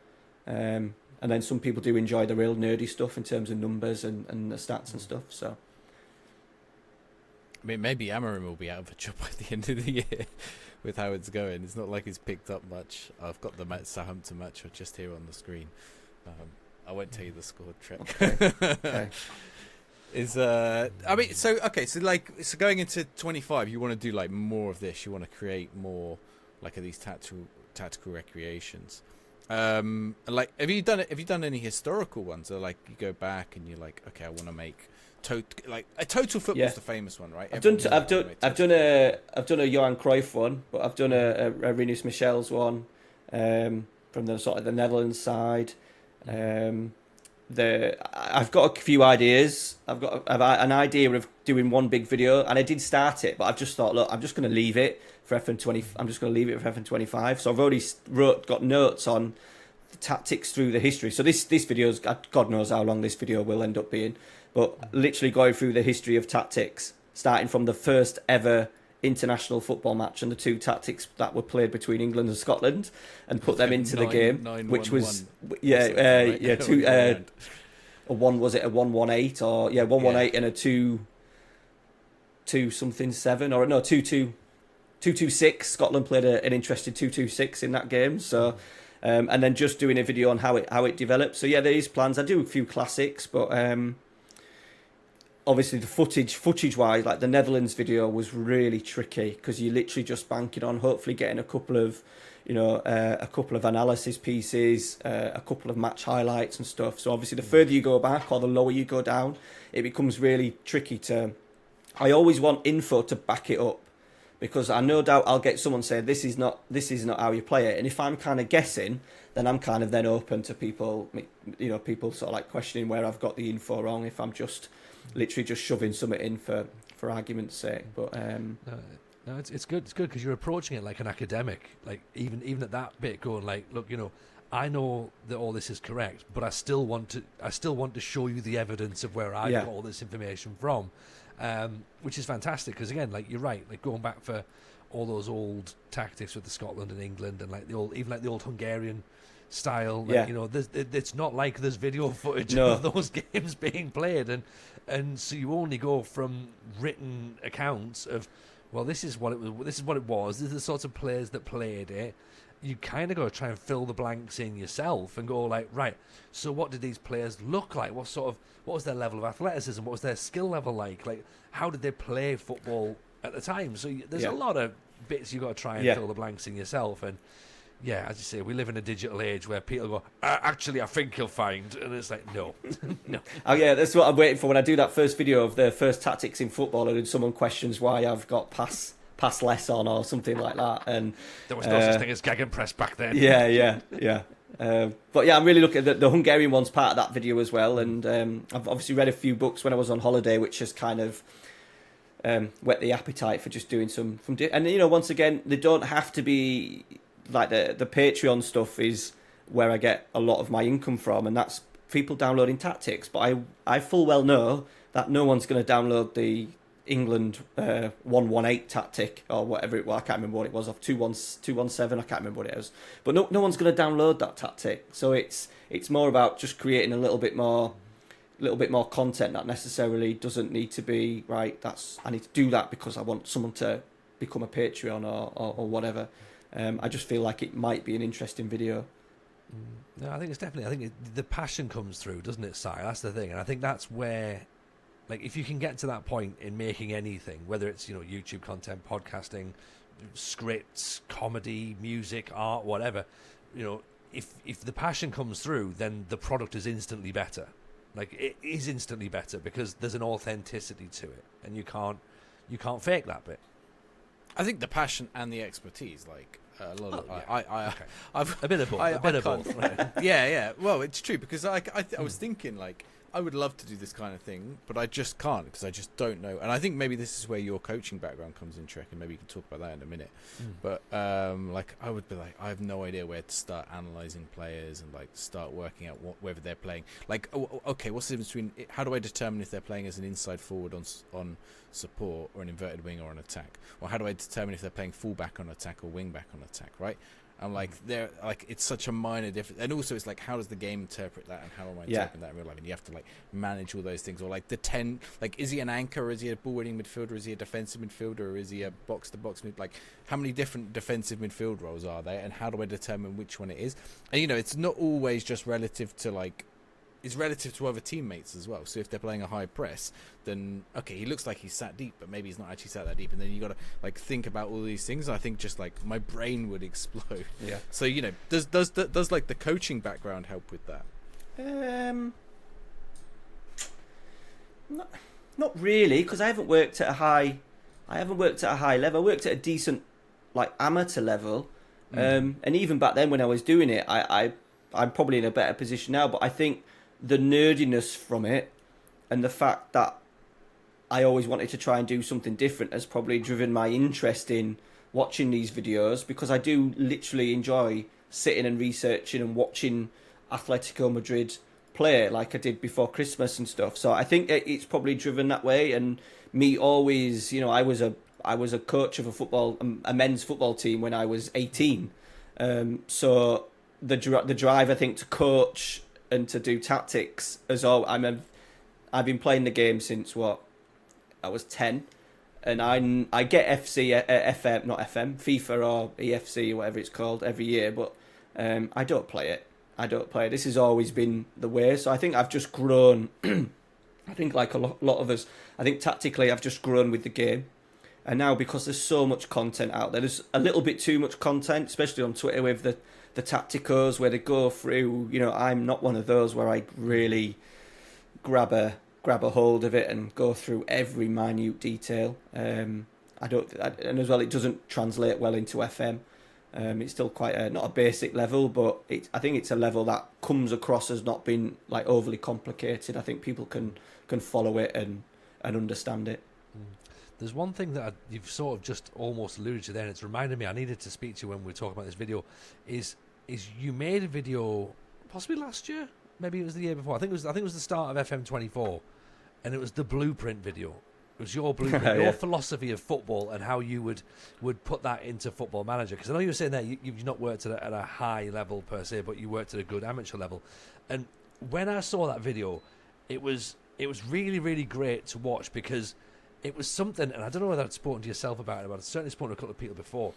And then some people do enjoy the real nerdy stuff in terms of numbers and the stats and stuff. So, I mean, maybe Amorim will be out of a job by the end of the year with how it's going. It's not like he's picked up much. I've got the Southampton match just here on the screen. I won't tell you the score, Treq. Okay. So going into 25, you want to do like more of this. You want to create more like of these tactical recreations. Like, have you done any historical ones? Or like you go back and you're like, okay, I want to make Total Football's the famous one, right? I've done a Johan Cruyff one, but I've done a Rinus Michel's one from the sort of the Netherlands side. I've got a few ideas. I've an idea of doing one big video, and I did start it, but I've just thought, look, I'm just going to leave it for FM20. I'm just going to leave it for FM25. So I've already got notes on the tactics through the history. So this video's, God knows how long this video will end up being, but literally going through the history of tactics, starting from the first ever international football match and the 2 tactics that were played between England and Scotland, and put them into the game, which was a 118 or 118 and a 2-something-7 or no 2-2-6. Scotland played an interesting 2-2-6 in that game. So and then just doing a video on how it developed. So yeah, there is plans. I do a few classics, but obviously the footage wise, like the Netherlands video was really tricky, because you're literally just banking on hopefully getting a couple of analysis pieces, a couple of match highlights and stuff. So obviously the further you go back or the lower you go down, it becomes really tricky I always want info to back it up, because I no doubt I'll get someone saying this is not how you play it, and if I'm kind of guessing, then I'm kind of then open to people sort of like questioning where I've got the info wrong, if I'm just literally just shoving something in for argument's sake. But no, it's good. It's good because you're approaching it like an academic. Like even at that bit, going like, look, I know that all this is correct, but I still want to show you the evidence of where I got all this information from. which is fantastic because again, like you're right, like going back for all those old tactics with the Scotland and England and like the old Hungarian style. Like, Yeah. you know, it's not like there's video footage No. of those games being played, and so you only go from written accounts of, well, this is what it was. This is the sorts of players that played it. You kind of got to try and fill the blanks in yourself and go like, right, so what did these players look like? What was their level of athleticism? What was their skill level like? Like, how did they play football at the time? So there's a lot of bits you got to try and fill the blanks in yourself. And yeah, as you say, we live in a digital age where people go, actually, I think you'll find, and it's like, no, no. Oh yeah, that's what I'm waiting for when I do that first video of the first tactics in football, and someone questions why I've got pass less on or something like that. And there was no such thing as gegenpress back then. Yeah. But yeah, I'm really looking at the Hungarian one's part of that video as well. And I've obviously read a few books when I was on holiday, which has kind of whet the appetite for just doing some and you know, once again, they don't have to be like the Patreon stuff is where I get a lot of my income from, and that's people downloading tactics. But I full well know that no one's going to download the England 118 tactic or whatever it was. I can't remember what it was, off 217. I can't remember what it was. But no one's going to download that tactic. So it's more about just creating a little bit more content that necessarily doesn't need to be right. I need to do that because I want someone to become a Patreon or whatever. I just feel like it might be an interesting video. No, I think it's definitely. I think the passion comes through, doesn't it, Si? That's the thing, and I think that's where, like, if you can get to that point in making anything, whether it's, you know, YouTube content, podcasting, scripts, comedy, music, art, whatever, you know, if the passion comes through, then the product is instantly better. Like, it is instantly better because there's an authenticity to it, and you can't fake that bit. I think the passion and the expertise, like a lot of, Okay. I've A bit of both. A bit of both. Right? yeah. Well, it's true because I was thinking, like, I would love to do this kind of thing, but I just can't because I just don't know. And I think maybe this is where your coaching background comes in, Treq, and maybe you can talk about that in a minute. But like, I would be like, I have no idea where to start analysing players and like start working out whether they're playing. Like, okay, what's the difference between? How do I determine if they're playing as an inside forward on support or an inverted wing or an attack? Or how do I determine if they're playing fullback on attack or wing back on attack? Right? I'm like, they're like, it's such a minor difference, and also it's like, how does the game interpret that, and how am I interpreting that in real life? And you have to like manage all those things, or like the 10, like, is he an anchor, or is he a ball-winning midfielder, is he a defensive midfielder, or is he a box-to-box mid? Like, how many different defensive midfield roles are there, and how do I determine which one it is? And you know, it's not always just relative to like. Is relative to other teammates as well. So if they're playing a high press, then okay, he looks like he's sat deep, but maybe he's not actually sat that deep. And then you got to like think about all these things. And I think just like my brain would explode. Yeah. So you know, does like the coaching background help with that? Not really, because I haven't worked at a high level. I worked at a decent like amateur level, and even back then when I was doing it, I'm probably in a better position now. But I think the nerdiness from it and the fact that I always wanted to try and do something different has probably driven my interest in watching these videos, because I do literally enjoy sitting and researching and watching Atletico Madrid play like I did before Christmas and stuff. So I think it's probably driven that way. And me always, you know, I was a coach of a men's football team when I was 18. So the drive, I think, to coach and to do tactics as all. I've been playing the game since I was 10, and I get FIFA or EFC or whatever it's called every year, but I don't play it. This has always been the way. So I think I've just grown. I think like a lot of us, I think tactically I've just grown with the game. And now, because there's so much content out there, there's a little bit too much content, especially on Twitter with the tacticos where they go through. You know, I'm not one of those where I really grab a hold of it and go through every minute detail. And as well, it doesn't translate well into FM. It's still quite not a basic level, but I think it's a level that comes across as not being like overly complicated. I think people can follow it and understand it. There's one thing that you've sort of just almost alluded to there, and it's reminded me, I needed to speak to you when we were talking about this video, is you made a video possibly last year, maybe it was the year before. I think it was the start of FM 24, and it was the blueprint video. It was your blueprint, Yeah. your philosophy of football, and how you would put that into Football Manager. Because I know you were saying that you've not worked at a high level per se, but you worked at a good amateur level. And when I saw that video, it was really, really great to watch, because it was something, and I don't know whether I'd spoken to yourself about it, but I'd certainly spoken to a couple of people before.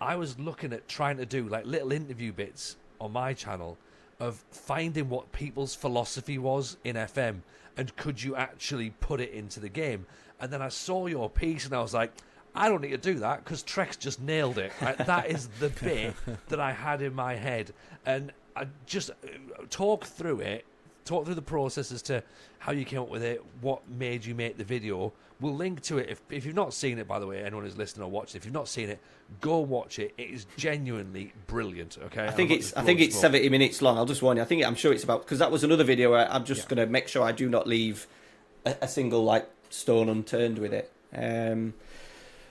I was looking at trying to do like little interview bits on my channel of finding what people's philosophy was in FM, and could you actually put it into the game. And then I saw your piece and I was like, I don't need to do that, because Treq's just nailed it. Right? That is the bit that I had in my head. And I just talk through the process as to how you came up with it, what made you make the video. We'll link to it. If you've not seen it, by the way, anyone who's listening or watching, if you've not seen it, go watch it. It is genuinely brilliant. Okay, I think it's 70 minutes long. I'll just warn you. I'm sure it's about, because that was another video where I'm just going to make sure I do not leave a single like stone unturned with it.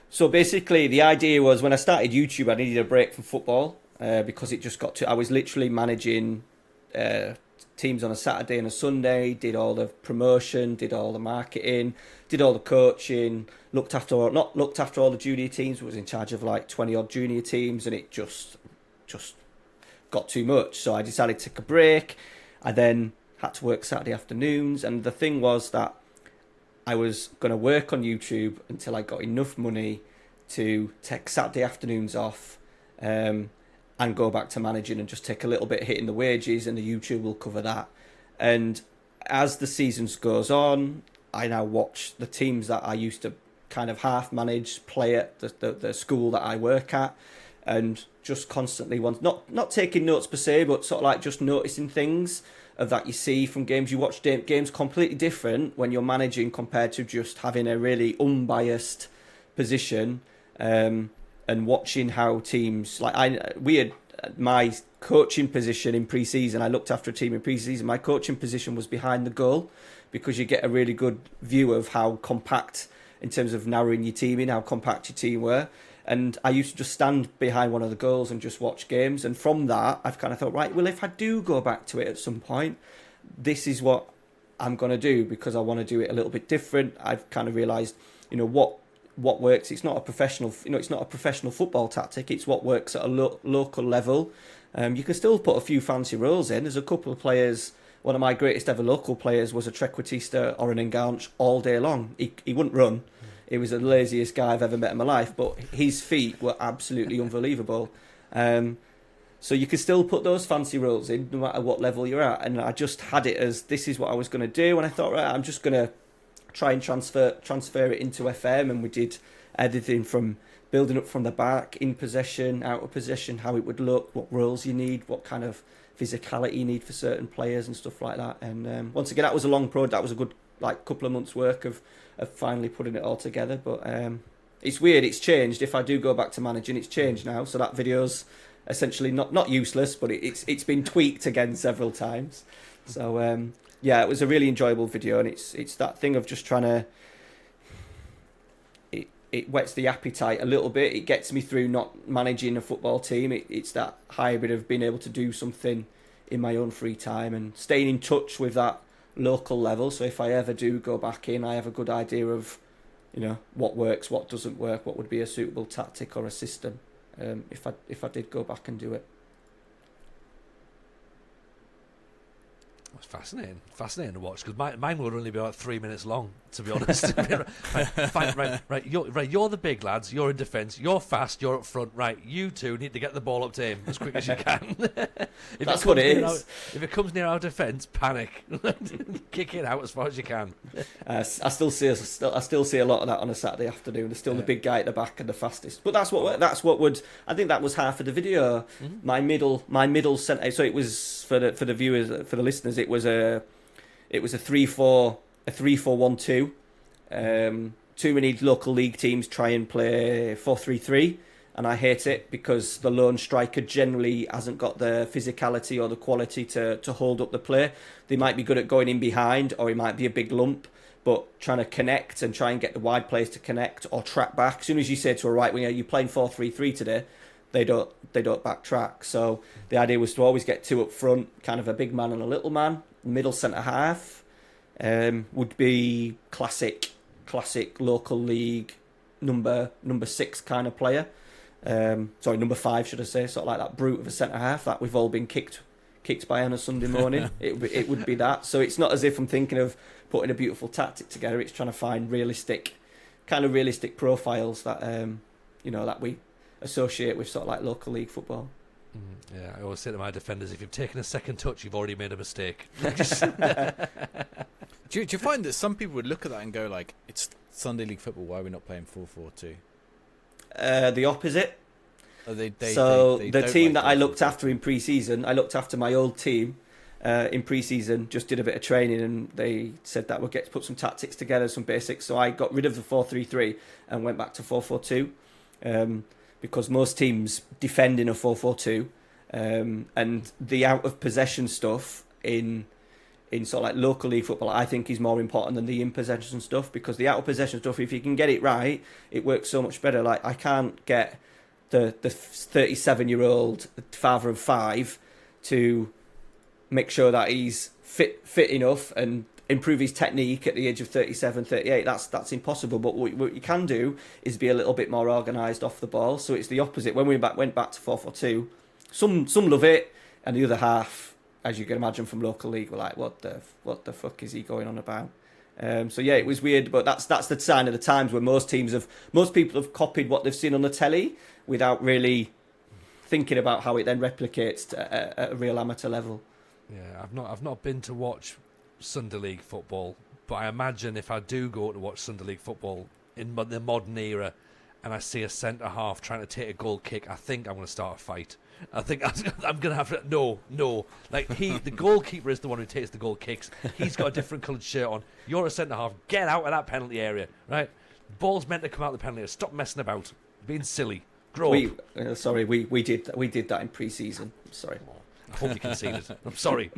So basically, the idea was, when I started YouTube, I needed a break from football because it just got to. I was literally managing teams on a Saturday and a Sunday, did all the promotion, did all the marketing, did all the coaching, looked after all the junior teams, was in charge of like 20 odd junior teams, and it just got too much. So I decided to take a break. I then had to work Saturday afternoons, and the thing was that I was going to work on YouTube until I got enough money to take Saturday afternoons off, and go back to managing and just take a little bit hit in the wages, and the YouTube will cover that. And as the seasons goes on, I now watch the teams that I used to kind of half manage play at the school that I work at, and just constantly not taking notes per se, but sort of like just noticing things of that you see from games. You watch games completely different when you're managing compared to just having a really unbiased position. And watching how teams, we had my coaching position in pre-season. I looked after a team in pre-season. My coaching position was behind the goal, because you get a really good view of how compact, in terms of narrowing your team in, how compact your team were. And I used to just stand behind one of the goals and just watch games. And from that, I've kind of thought, right, well, if I do go back to it at some point, this is what I'm going to do, because I want to do it a little bit different. I've kind of realised, what works. It's not a professional, it's not a professional football tactic. It's what works at a local level. You can still put a few fancy roles in. There's a couple of players. One of my greatest ever local players was a Trequartista or an Enganche all day long. He wouldn't run. He was the laziest guy I've ever met in my life, but his feet were absolutely unbelievable. So you can still put those fancy roles in, no matter what level you're at. And I just had it as, this is what I was going to do. And I thought, right, I'm just going to try and transfer it into FM, and we did everything from building up from the back, in possession, out of possession, how it would look, what roles you need, what kind of physicality you need for certain players and stuff like that. And once again, that was a long project. That was a good couple of months' work of finally putting it all together. But it's weird. It's changed. If I do go back to managing, it's changed now. So that video's essentially not useless, but it's been tweaked again several times. So yeah, it was a really enjoyable video, and it's that thing of just trying to. It whets the appetite a little bit. It gets me through not managing a football team. It's that hybrid of being able to do something in my own free time and staying in touch with that local level. So if I ever do go back in, I have a good idea of, what works, what doesn't work, what would be a suitable tactic or a system. If I did go back and do it. It's fascinating to watch, because mine would only be about 3 minutes long, to be honest. right, you're the big lads, you're in defence, you're fast, you're up front, right, you two need to get the ball up to him as quick as you can. That's what it is. If it comes near our defence, panic. Kick it out as far as you can. I still see a lot of that on a Saturday afternoon. There's still the big guy at the back and the fastest. But that's what would, I think that was half of the video. Mm-hmm. My middle centre, so it was for the viewers, for the listeners, it was a 3-4-1-2. Too many local league teams try and play 4-3-3, and I hate it, because the lone striker generally hasn't got the physicality or the quality to hold up the play. They might be good at going in behind, or he might be a big lump, but trying to connect and try and get the wide players to connect or track back. As soon as you say to a right winger, you're playing 4-3-3 today, they don't backtrack. So the idea was to always get two up front, kind of a big man and a little man. Middle centre half would be classic classic local league number 6 kind of player. Sorry, number 5 should I say? Sort of like that brute of a centre half that we've all been kicked by on a Sunday morning. It would be that. So it's not as if I'm thinking of putting a beautiful tactic together. It's trying to find realistic profiles that that we associate with sort of like local league football. Yeah, I always say to my defenders, if you've taken a second touch, you've already made a mistake. Do you find that some people would look at that and go like, it's Sunday league football, why are we not playing 4-4-2? The opposite. They the team like that I looked after in pre-season, I looked after my old team in pre-season, just did a bit of training, and they said that we'll get to put some tactics together, some basics. So I got rid of the 4-3-3 and went back to 4-4-2, because most teams defend in a 4-4-2, and the out of possession stuff in sort of like local league football, I think is more important than the in possession stuff, because the out of possession stuff, if you can get it right, it works so much better. Like I can't get the 37-year-old father of 5 to make sure that he's fit enough and improve his technique at the age of 37, 38. That's impossible. But what you can do is be a little bit more organised off the ball. So it's the opposite. When we went back to 4-4-2, some love it, and the other half, as you can imagine from local league, were like, what the fuck is he going on about? So yeah, it was weird, but that's the sign of the times where most people have copied what they've seen on the telly without really thinking about how it then replicates at a real amateur level. Yeah, I've not been to watch Sunday League football, but I imagine if I do go to watch Sunday League football in the modern era, and I see a centre half trying to take a goal kick, I think I'm going to start a fight. I think I'm going to have to... No. Like, the goalkeeper is the one who takes the goal kicks. He's got a different coloured shirt on. You're a centre-half. Get out of that penalty area, right? Ball's meant to come out of the penalty area. Stop messing about. Being silly. Grow up. Sorry, we did that in pre-season. Sorry. I hope you conceded. I'm sorry.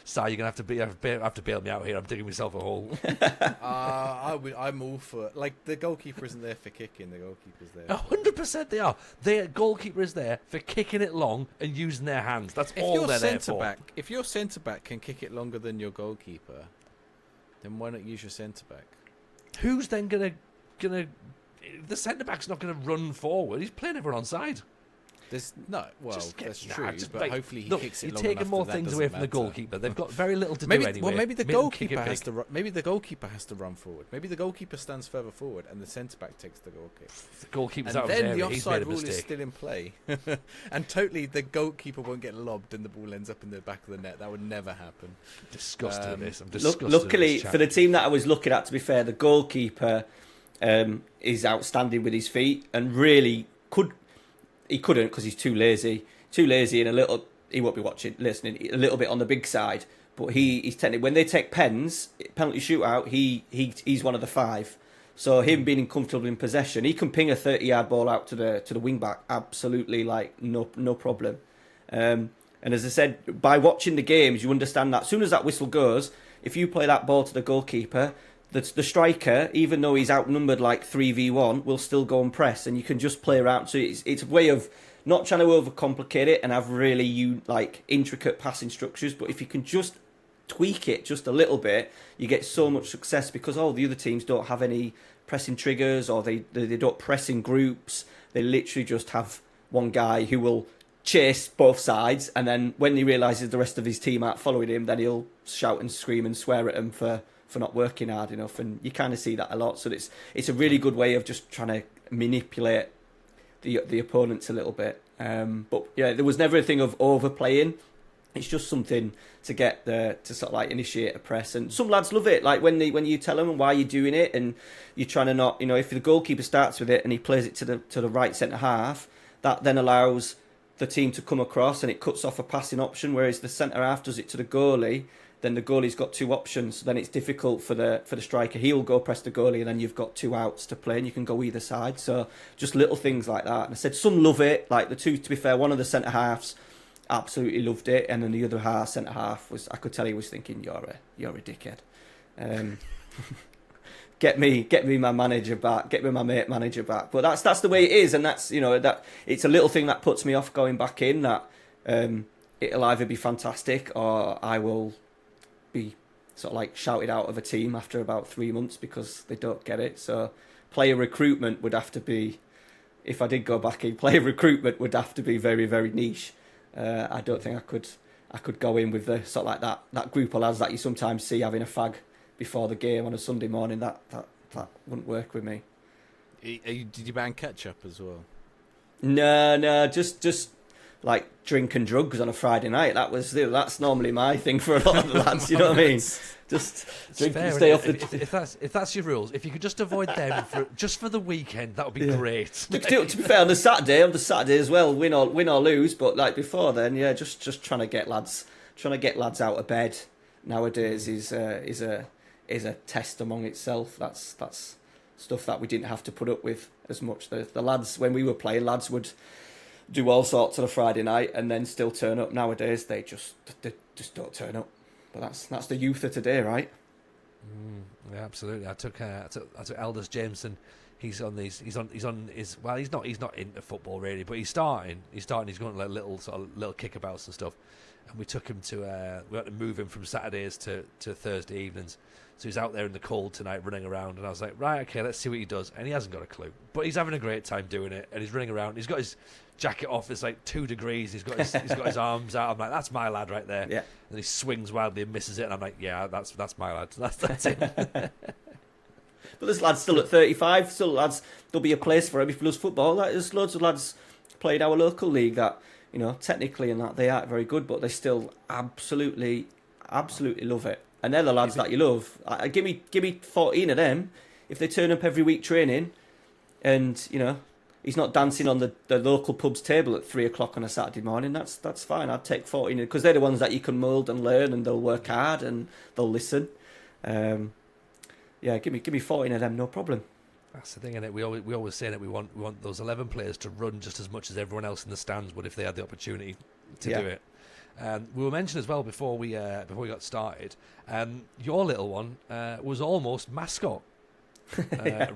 Si, you're going to have to bail me out here. I'm digging myself a hole. I'm all for... Like, the goalkeeper isn't there for kicking. The goalkeeper's there. 100% they are. The goalkeeper is there for kicking it long and using their hands. That's all they're there for. If your centre-back can kick it longer than your goalkeeper, then why not use your centre-back? Who's then going to... The centre-back's not going to run forward. He's playing everyone onside. That's true, but like, hopefully he kicks it long enough. You're taking more things away from the goalkeeper. They've got very little to do anyway. Well, maybe the goalkeeper has to. Maybe the goalkeeper has to run forward. Maybe the goalkeeper stands further forward, and the centre back takes the goal kick. The goalkeeper's and out of then area. the offside rule mistake. is still in play, and totally the goalkeeper won't get lobbed, and the ball ends up in the back of the net. That would never happen. Disgusted at this. I'm disgusted. Luckily for the team that I was looking at, to be fair, the goalkeeper is outstanding with his feet, and really he couldn't because he's too lazy, and he won't be listening a little bit on the big side. But he's technically, when they take penalty shootout, he's one of the 5. So him being comfortable in possession, he can ping a 30-yard ball out to the wing back absolutely, like no problem. And as I said, by watching the games, you understand that as soon as that whistle goes, if you play that ball to the goalkeeper, the striker, even though he's outnumbered like 3v1, will still go and press, and you can just play around. So it's a way of not trying to overcomplicate it and have really intricate passing structures, but if you can just tweak it just a little bit, you get so much success, because the other teams don't have any pressing triggers, or they don't press in groups. They literally just have one guy who will chase both sides, and then when he realises the rest of his team aren't following him, then he'll shout and scream and swear at them for not working hard enough. And you kind of see that a lot. So it's a really good way of just trying to manipulate the opponents a little bit. But yeah, there was never a thing of overplaying. It's just something to get to sort of like initiate a press. And some lads love it. Like when you tell them why you're doing it, and you're trying to not, if the goalkeeper starts with it and he plays it to the right centre half, that then allows the team to come across and it cuts off a passing option. Whereas the centre half does it to the goalie, then the goalie's got 2 options. So then it's difficult for the striker. He'll go press the goalie, and then you've got 2 outs to play, and you can go either side. So just little things like that. And I said some love it. Like the two, to be fair, one of the centre halves absolutely loved it, and then the other centre half was, I could tell he was thinking, you're a dickhead. Get me my manager back. Get me my mate manager back. But that's the way it is, and that's that it's a little thing that puts me off going back in. That it'll either be fantastic or I will be sort of like shouted out of a team after about 3 months because they don't get it. So player recruitment would have to be, if I did go back in, player recruitment would have to be very, very niche. I don't think I could go in with the sort of like that group of lads that you sometimes see having a fag before the game on a Sunday morning. That wouldn't work with me. Did you ban ketchup as well? No, just like drink and drugs on a Friday night. That's normally my thing for a lot of the lads. You know what I mean? Just drink and stay off the. If that's your rules, if you could just avoid them for the weekend, that would be great. To be fair, on the Saturday as well, win or lose. But like before then, yeah, just trying to get lads out of bed nowadays is a test among itself. That's stuff that we didn't have to put up with as much. The lads, when we were playing, lads would do all sorts on a Friday night and then still turn up. Nowadays, they just don't turn up. But that's the youth of today, right? Yeah, absolutely. I took eldest Jameson. He's on his well. He's not into football really, but he's starting. He's going like little kickabouts and stuff. And we took him to we had to move him from Saturdays to Thursday evenings. So he's out there in the cold tonight running around, and I was like, right, okay, let's see what he does. And he hasn't got a clue, but he's having a great time doing it. And he's running around. He's got his jacket off. It's like 2 degrees. He's got his arms out. I'm like, that's my lad right there. Yeah. And he swings wildly and misses it. And I'm like, yeah, that's my lad. That's it. But there's lads still at 35. Still lads. There'll be a place for him if he loves football. Like, there's loads of lads playing our local league that, you know, technically and that they aren't very good, but they still absolutely love it. And they're the lads that you love. Give me 14 of them. If they turn up every week training, and you know he's not dancing on the local pub's table at 3 o'clock on a Saturday morning, that's fine. I'd take 14 because they're the ones that you can mould and learn, and they'll work hard and they'll listen. Yeah, give me 14 of them, no problem. That's the thing, isn't it? We always say that we want those 11 players to run just as much as everyone else in the stands would if they had the opportunity to do it. We were mentioned as well before we got started. Your little one was almost mascot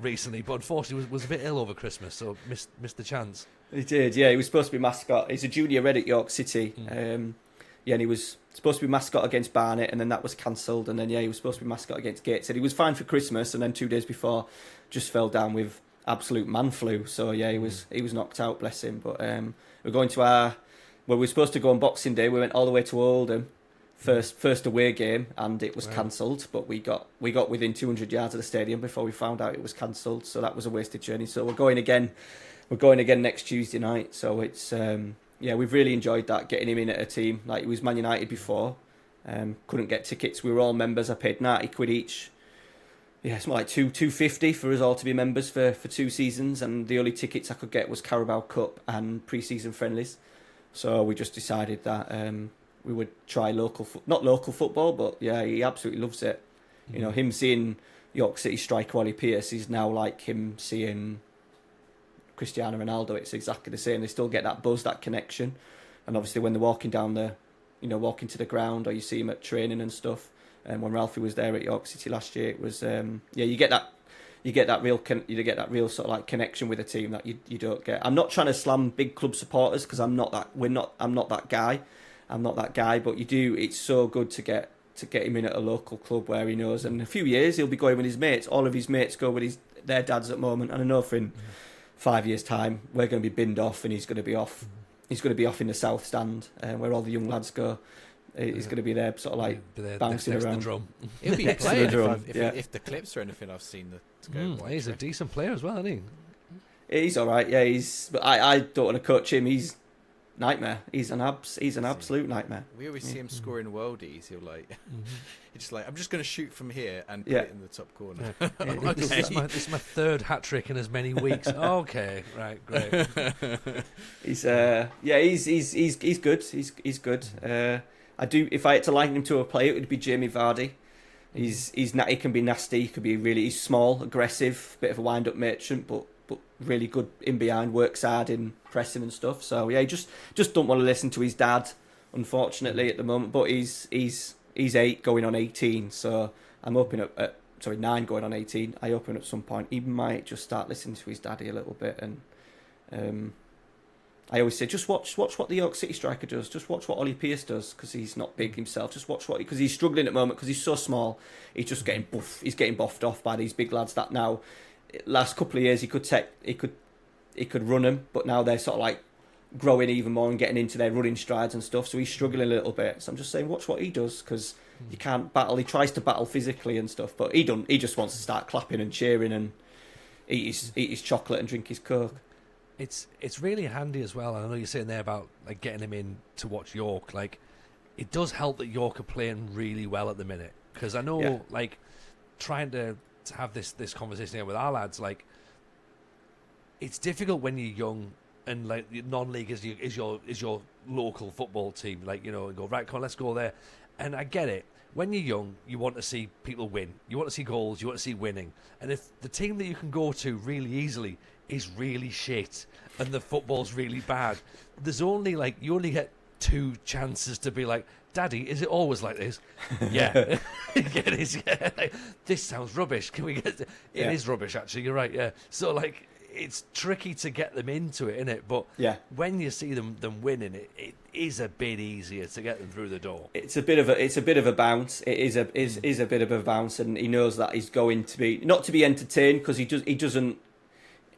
recently, but unfortunately was a bit ill over Christmas, so missed the chance. He did, yeah. He was supposed to be mascot. He's a junior red at York City. And he was supposed to be mascot against Barnet, and then that was cancelled. And then he was supposed to be mascot against Gateshead. He was fine for Christmas, and then 2 days before, just fell down with absolute man flu. So he was knocked out, bless him. But we're going to we were supposed to go on Boxing Day. We went all the way to Oldham, first away game, and it was cancelled. But we got within 200 yards of the stadium before we found out it was cancelled. So that was a wasted journey. So we're going again. We're going again next Tuesday night. So it's we've really enjoyed that, getting him in at a team. Like, he was Man United before, couldn't get tickets. We were all members. I paid £90 each. Yeah, it's more like $250 for us all to be members for 2 seasons, and the only tickets I could get was Carabao Cup and pre-season friendlies. So we just decided that we would try not local football, but yeah, he absolutely loves it. You know, him seeing York City striker Ollie Pearce is now like him seeing Cristiano Ronaldo. It's exactly the same. They still get that buzz, that connection. And obviously when they're walking to the ground, or you see him at training and stuff. And when Ralphie was there at York City last year, it was you get that real sort of like connection with a team that you don't get. I'm not trying to slam big club supporters, because I'm not that guy. But you do. It's so good to get him in at a local club where he knows. And in a few years he'll be going with his mates. All of his mates go with their dads at the moment. And I know for in 5 years' time we're going to be binned off, and he's going to be off. He's going to be off in the south stand, where all the young lads go. He's going to be there, sort of like bouncing around. The drum. He'll be playing if the clips or anything I've seen to go. He's a decent player as well, isn't he? He's all right. Yeah, but I don't want to coach him. He's nightmare. He's an absolute nightmare. We always see him scoring worldies. He'll he's just like, I'm just going to shoot from here and put it in the top corner. This is my 3rd hat trick in as many weeks. Okay, right, great. He's good. He's good. If I had to liken him to a player, it would be Jamie Vardy. He can be nasty. He's small, aggressive, bit of a wind-up merchant, but really good in behind, works hard in pressing and stuff. So yeah, he just don't want to listen to his dad, unfortunately, at the moment. But he's 8 going on 18, so I'm hoping 9 going on 18. I hope at some point he might just start listening to his daddy a little bit and I always say, just watch what the York City striker does. Just watch what Ollie Pearce does, because he's not big himself. Just watch because he's struggling at the moment because he's so small. He's just getting He's getting buffed off by these big lads that now. Last couple of years he could run them, but now they're sort of like growing even more and getting into their running strides and stuff. So he's struggling a little bit. So I'm just saying, watch what he does, because you can't battle. He tries to battle physically and stuff, but he don't. He just wants to start clapping and cheering and eat his chocolate and drink his Coke. It's really handy as well. I know you're saying there about like getting him in to watch York. Like, it does help that York are playing really well at the minute, because I know like trying to have this conversation here with our lads, like it's difficult when you're young and like non-league is your local football team. Like, you know, and go, right, come on, let's go there. And I get it. When you're young, you want to see people win. You want to see goals. You want to see winning. And if the team that you can go to really easily is really shit and the football's really bad, there's only like, you only get 2 chances to be like, Daddy, is it always like this? Yeah. It is. Yeah. Like, this sounds rubbish. Can we get... It is rubbish, actually. You're right, yeah. So, like, it's tricky to get them into it, isn't it? But when you see them winning, it is a bit easier to get them through the door. It's a bit of a bounce. It is a bit of a bounce, and he knows that he's going to be not to be entertained, because he doesn't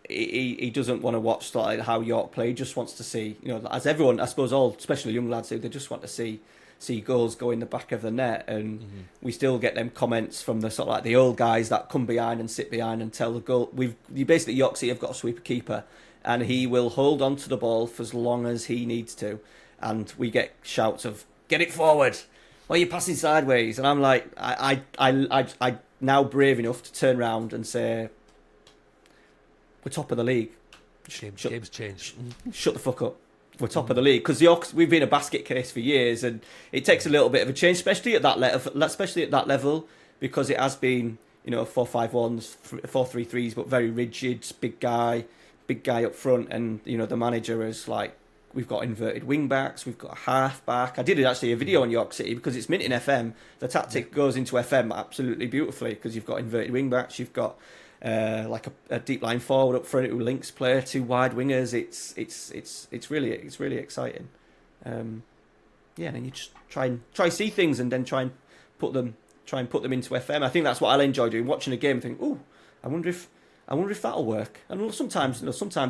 want to watch like how York play. He just wants to see, you know, as everyone, I suppose, all especially young lads do, they just want to see goals go in the back of the net. And we still get them comments from the sort of like the old guys that come behind and sit behind and tell the goal. You basically, York City have got a sweeper keeper, and he will hold on to the ball for as long as he needs to. And we get shouts of, get it forward, or you're passing sideways. And I'm like, I now brave enough to turn around and say, we're top of the league. Game's changed. Shut the fuck up. We're top of the league, because we've been a basket case for years, and it takes a little bit of a change, especially at that level, because it has been, you know, 4-5-1s, 4-3-3s, but very rigid, big guy up front, and you know the manager is like, we've got inverted wing backs, we've got a half back. I did actually a video on York City because it's mint in FM. The tactic goes into FM absolutely beautifully, because you've got inverted wing backs, you've got like a deep line forward up front who links play, 2 wide wingers. It's really exciting. And then you just try see things, and then try and put them into FM. I think that's what I'll enjoy doing, watching a game and think, oh, I wonder if that'll work. And sometimes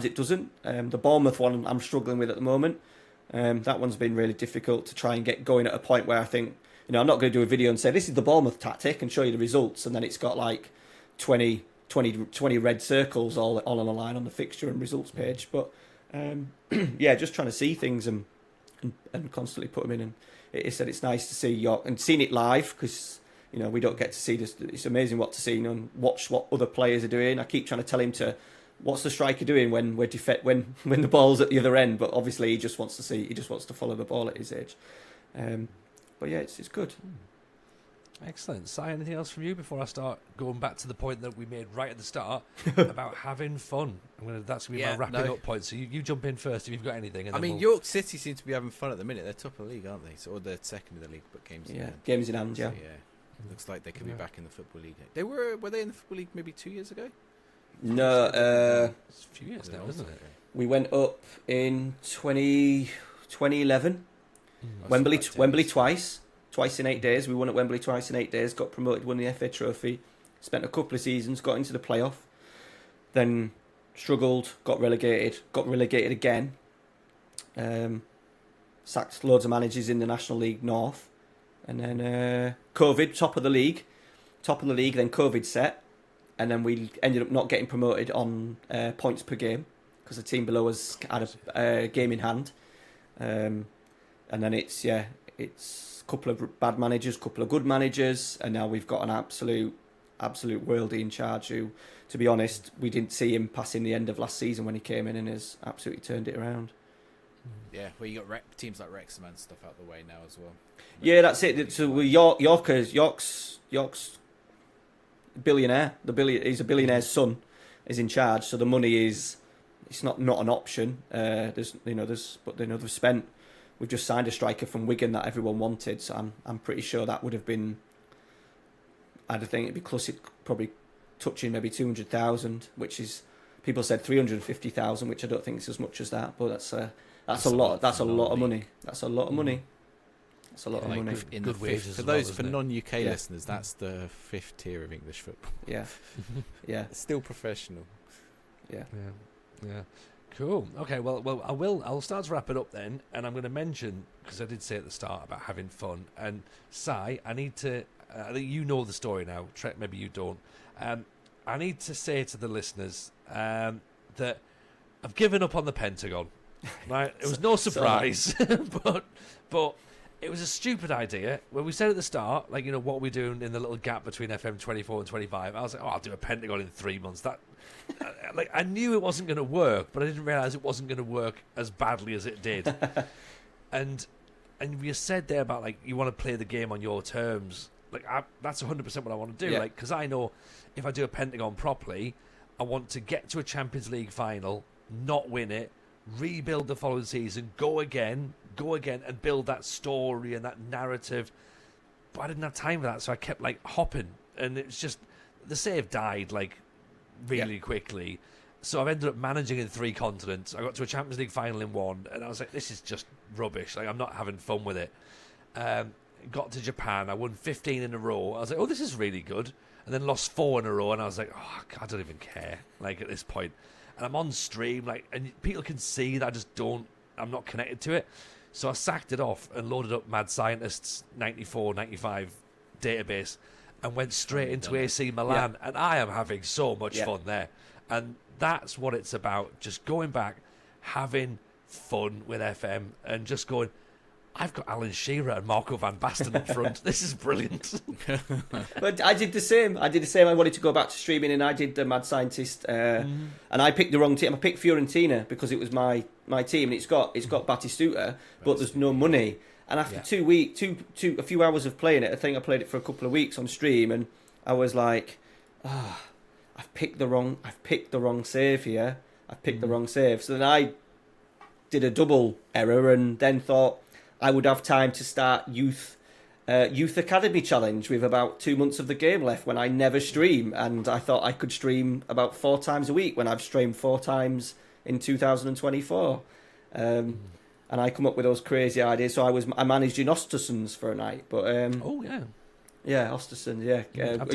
it doesn't. The Bournemouth one I'm struggling with at the moment. That one's been really difficult to try and get going at a point where I think, you know, I'm not going to do a video and say this is the Bournemouth tactic and show you the results, and then it's got like 20 red circles all on a line on the fixture and results page. But just trying to see things and constantly put them in. And it said it's nice to see York and seeing it live, because you know we don't get to see this. It's amazing what to see, you know, and watch what other players are doing. I keep trying to tell him what's the striker doing when when the ball's at the other end, but obviously he just wants to follow the ball at his age. But yeah, it's good. Excellent. Si, anything else from you before I start going back to the point that we made right at the start about having fun? That's going to be my wrapping up point. So you jump in first if you've got anything. And York City seem to be having fun at the minute. They're top of the league, aren't they? Or they're second in the league, but games in hand. Games in hand, yeah. So, looks like they could be back in the Football League. Were they in the Football League maybe 2 years ago? No, it's a few years now, isn't it? We went up in 2011. Wembley twice in 8 days. We won at Wembley twice in 8 days, got promoted, won the FA Trophy, spent a couple of seasons, got into the playoff, then struggled, got relegated again, sacked loads of managers in the National League North, and then COVID, top of the league, then COVID set, and then we ended up not getting promoted on points per game, because the team below us had a game in hand, and then it's a couple of bad managers, couple of good managers, and now we've got an absolute worldie in charge who, to be honest, we didn't see him passing the end of last season when he came in, and has absolutely turned it around. Yeah, well, you got teams like Wrexham and stuff out the way now as well. Yeah, that's it. So York's billionaire. He's a billionaire's son, is in charge. So the money it's not an option. They've spent. We've just signed a striker from Wigan that everyone wanted, so I'm pretty sure that would have been. I think it'd be close, probably touching maybe 200,000, which is, people said 350,000, which I don't think is as much as that, but That's a lot. That's a lot of money. That's a lot of money. That's a lot of Like money. in Good the wages fifth, as for well, those for isn't it? non-UK Yeah. listeners, that's the 5th tier of English football. Yeah, yeah, It's still professional. yeah. Yeah. Cool. Okay. Well, I'll start to wrap it up then, and I'm going to mention, because I did say at the start about having fun. And Si, I need to. I think you know the story now. Treq, maybe you don't. I need to say to the listeners that I've given up on the Pentagon. Right? It was no surprise, but it was a stupid idea. When we said at the start, like, you know, what are we doing in the little gap between FM 24 and 25? I was like, oh, I'll do a Pentagon in 3 months. That. Like, I knew it wasn't going to work, but I didn't realise it wasn't going to work as badly as it did. and you said there about, like, you want to play the game on your terms. Like, that's 100% what I want to do. Yeah. Like, because I know if I do a Pentagon properly, I want to get to a Champions League final, not win it, rebuild the following season, go again, and build that story and that narrative. But I didn't have time for that, so I kept, like, hopping. And it was just, the save died, like, really quickly. So I've ended up managing in 3 continents. I got to a Champions League final in 1, and I was like, this is just rubbish. Like, I'm not having fun with it. Got to Japan. I won 15 in a row. I was like, oh, this is really good. And then lost 4 in a row, and I was like, oh, I don't even care, like, at this point. And I'm on stream, like, and people can see that I'm not connected to it. So I sacked it off and loaded up Mad Scientist's 94, 95 database and went straight into AC Milan, and I am having so much fun there. And that's what it's about, just going back, having fun with FM, and just going, I've got Alan Shearer and Marco van Basten up front. This is brilliant. But I did the same. I wanted to go back to streaming, and I did the Mad Scientist, and I picked the wrong team. I picked Fiorentina because it was my team, and it's got Batistuta, but there's no money. And after a few hours of playing it, I think I played it for a couple of weeks on stream, and I was like, I've picked the wrong save here. I've picked the wrong save. So then I did a double error, and then thought I would have time to start youth academy challenge with about 2 months of the game left, when I never stream, and I thought I could stream about 4 times a week when I've streamed 4 times in 2024. And I come up with those crazy ideas. So I managed in Östersunds for a night, but yeah, Östersund,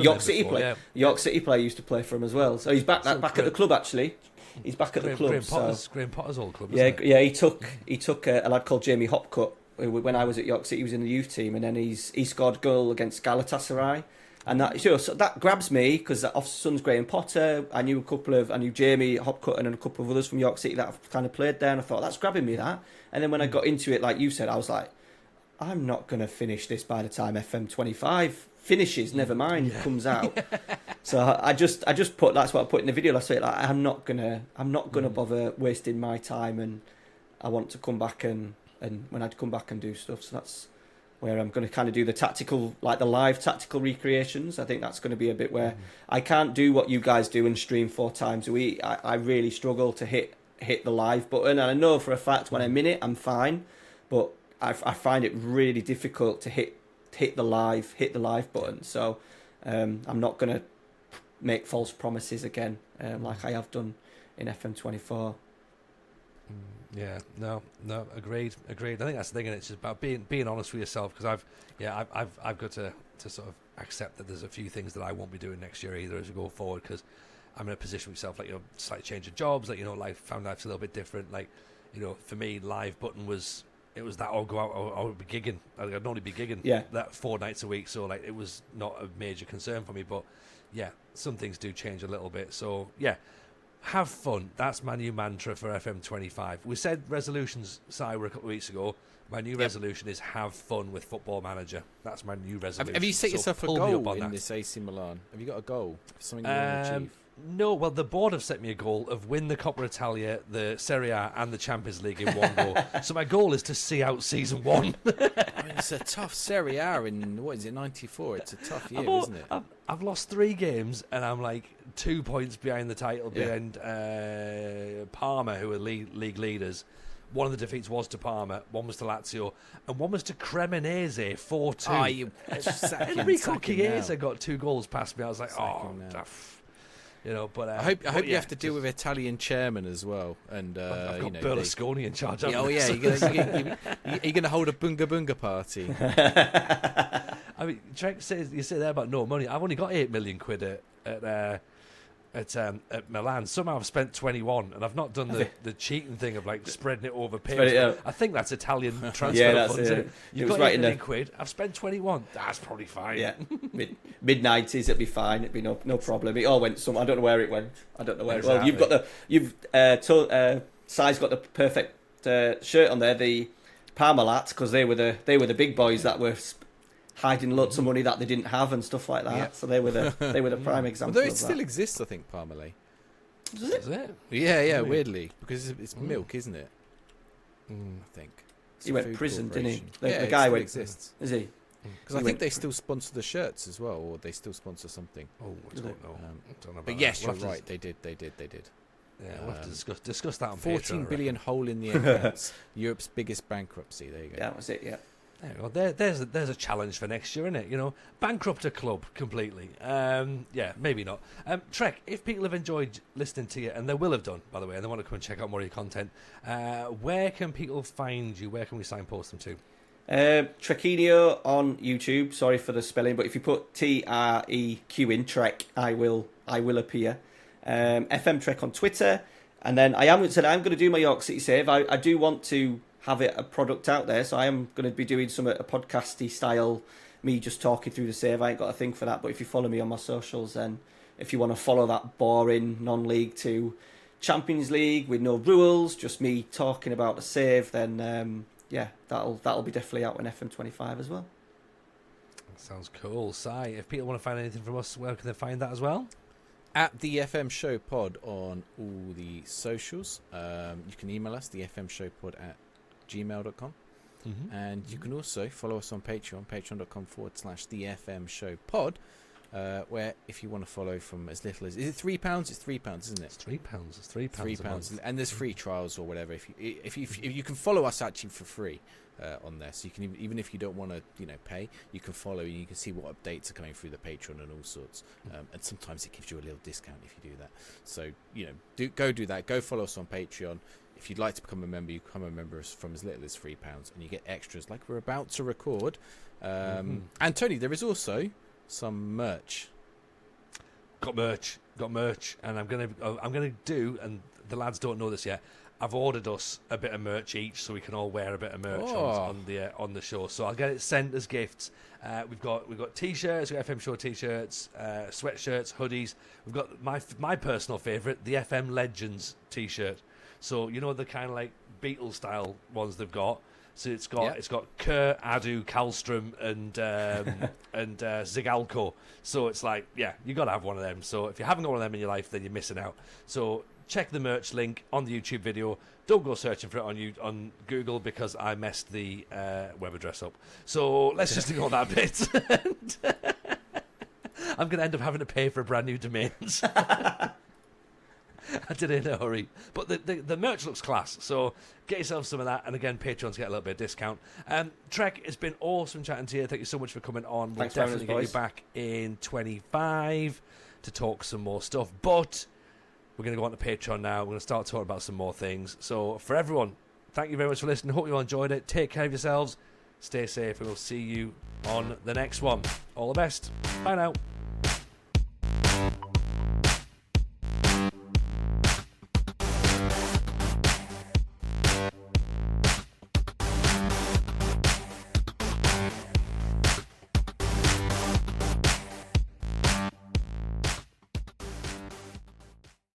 York City before, player. York City player used to play for him as well. So he's back at the club actually. He's back at the club. Graham Potter's old club. Yeah, he took a lad called Jamie Hopcutt when I was at York City. He was in the youth team, and then he scored a goal against Galatasaray. And that grabs me, because Östersund's Graham Potter. I knew Jamie Hopcutt and a couple of others from York City that have kind of played there, and I thought, that's grabbing me, that. And then when I got into it, like you said, I was like, I'm not going to finish this by the time FM 25 finishes, never mind, comes out. So I just put, that's what I put in the video last week, like, I'm not gonna bother wasting my time, and I want to come back and when I'd come back and do stuff. So that's where I'm going to kind of do the tactical, like the live tactical recreations. I think that's going to be a bit where I can't do what you guys do and stream 4 times a week. I really struggle to hit the live button, and I know for a fact when I'm in it, I'm fine, but I find it really difficult to hit the live button. So I'm not going to make false promises again, like I have done in FM 24. Yeah, no, agreed. I think that's the thing, and it's just about being honest with yourself, because I've got to sort of accept that there's a few things that I won't be doing next year either as we go forward, because I'm in a position with myself, like, you know, slight change of jobs, like, you know, life's a little bit different. Like, you know, for me, live button was that or go out, or I would be gigging. I'd only be gigging that 4 nights a week, so like it was not a major concern for me. But yeah, some things do change a little bit. So yeah, have fun. That's my new mantra for FM 25. We said resolutions, Si, were a couple of weeks ago. My new resolution is have fun with Football Manager. That's my new resolution. Have you set yourself a pull me up goal on in that. this AC Milan? Have you got a goal? Something you want to achieve? No, well, the board have set me a goal of win the Coppa Italia, the Serie A, and the Champions League in one go. So my goal is to see out season 1. I mean, it's a tough Serie A in, what is it, 94? It's a tough year, isn't it? I've lost 3 games, and I'm like 2 points behind the title, behind Parma, who are league leaders. One of the defeats was to Parma, one was to Lazio, and one was to Cremonese, 4-2. Oh, Enrico Chiesa got 2 goals past me. I was like, But I hope you have to deal with Italian chairman as well, and I've got Berlusconi in charge. You're going to hold a bunga bunga party. I mean, Trek says you say there about no money. I've only got 8 million quid at Milan. Somehow I've spent 21, and I've not done the cheating thing of like spreading it over payments. I think that's Italian transfer funds. Isn't it? You've got 8 million quid. I've spent 21. That's probably fine. Yeah, mid-90s, it'd be fine. It'd be no problem. It all went some. I don't know where it went. I don't know where. Exactly. Well, Si's got the perfect shirt on there. The Parmalat, because they were the big boys that were hiding lots of money that they didn't have and stuff like that. Yeah. So they were the prime example. Although it still exists, I think Parmalat. Is it? Yeah, weirdly, because it's milk, isn't it? I think. He went to prison, didn't he? The guy went. Exists. Is he? Because I think they still sponsor the shirts as well, or they still sponsor something. Oh, I don't know. But yes, you're right. They did. Yeah, we'll have to discuss that on 14 billion hole in the accounts. Europe's biggest bankruptcy. There you go. Yeah, that was it. Yeah. There's a challenge for next year, isn't it? Bankrupt a club completely. Yeah, maybe not. Treq, if people have enjoyed listening to you, and they will have done, by the way, and they want to come and check out more of your content, where can people find you? Where can we signpost them to? Trequinho on YouTube. Sorry for the spelling, but if you put TREQ in Treq, I will appear. FM Treq on Twitter, and then I'm going to do my York City save. I do want to have a product out there, so I am going to be doing a podcasty style, me just talking through the save. I ain't got a thing for that, but if you follow me on my socials, then if you want to follow that boring non-League 2 Champions League with no rules, just me talking about the save, then that'll be definitely out on FM25 as well. Sounds cool. Si, if people want to find anything from us, where can they find that as well? At the FM Show Pod on all the socials. You can email us, the FM Show Pod at gmail.com. And you can also follow us on Patreon, patreon.com/the FM Show Pod, where if you want to follow from as little as, is it £3? It's £3, isn't it? It's £3. It's £3. And there's free trials or whatever. If you can follow us actually for free on there, so you can even if you don't want to pay, you can follow and you can see what updates are coming through the Patreon and all sorts. And sometimes it gives you a little discount if you do that. So do that. Go follow us on Patreon. If you'd like to become a member, you become a member from as little as £3, and you get extras like we're about to record. And Tony, there is also some merch. Got merch, and I'm gonna do, and the lads don't know this yet, I've ordered us a bit of merch each, so we can all wear a bit of merch on the show. So I'll get it sent as gifts. We've got t-shirts, we've got FM Show t-shirts, sweatshirts, hoodies. We've got my personal favourite, the FM Legends t-shirt. So the kind of like Beatles style ones they've got. So it's got Kerr, Adu, Kallstrom, and Zigalko. So it's like, you got to have one of them. So if you haven't got one of them in your life, then you're missing out. So check the merch link on the YouTube video. Don't go searching for it on Google, because I messed the web address up. So let's just ignore that bit. I'm going to end up having to pay for brand new domains. I did it in a hurry. But the merch looks class, so get yourself some of that. And again, Patreons get a little bit of discount. Treq, it's been awesome chatting to you. Thank you so much for coming on. We'll definitely get you back in 25 to talk some more stuff. But we're going to go on to Patreon now. We're going to start talking about some more things. So for everyone, thank you very much for listening. Hope you all enjoyed it. Take care of yourselves. Stay safe, and we'll see you on the next one. All the best. Bye now.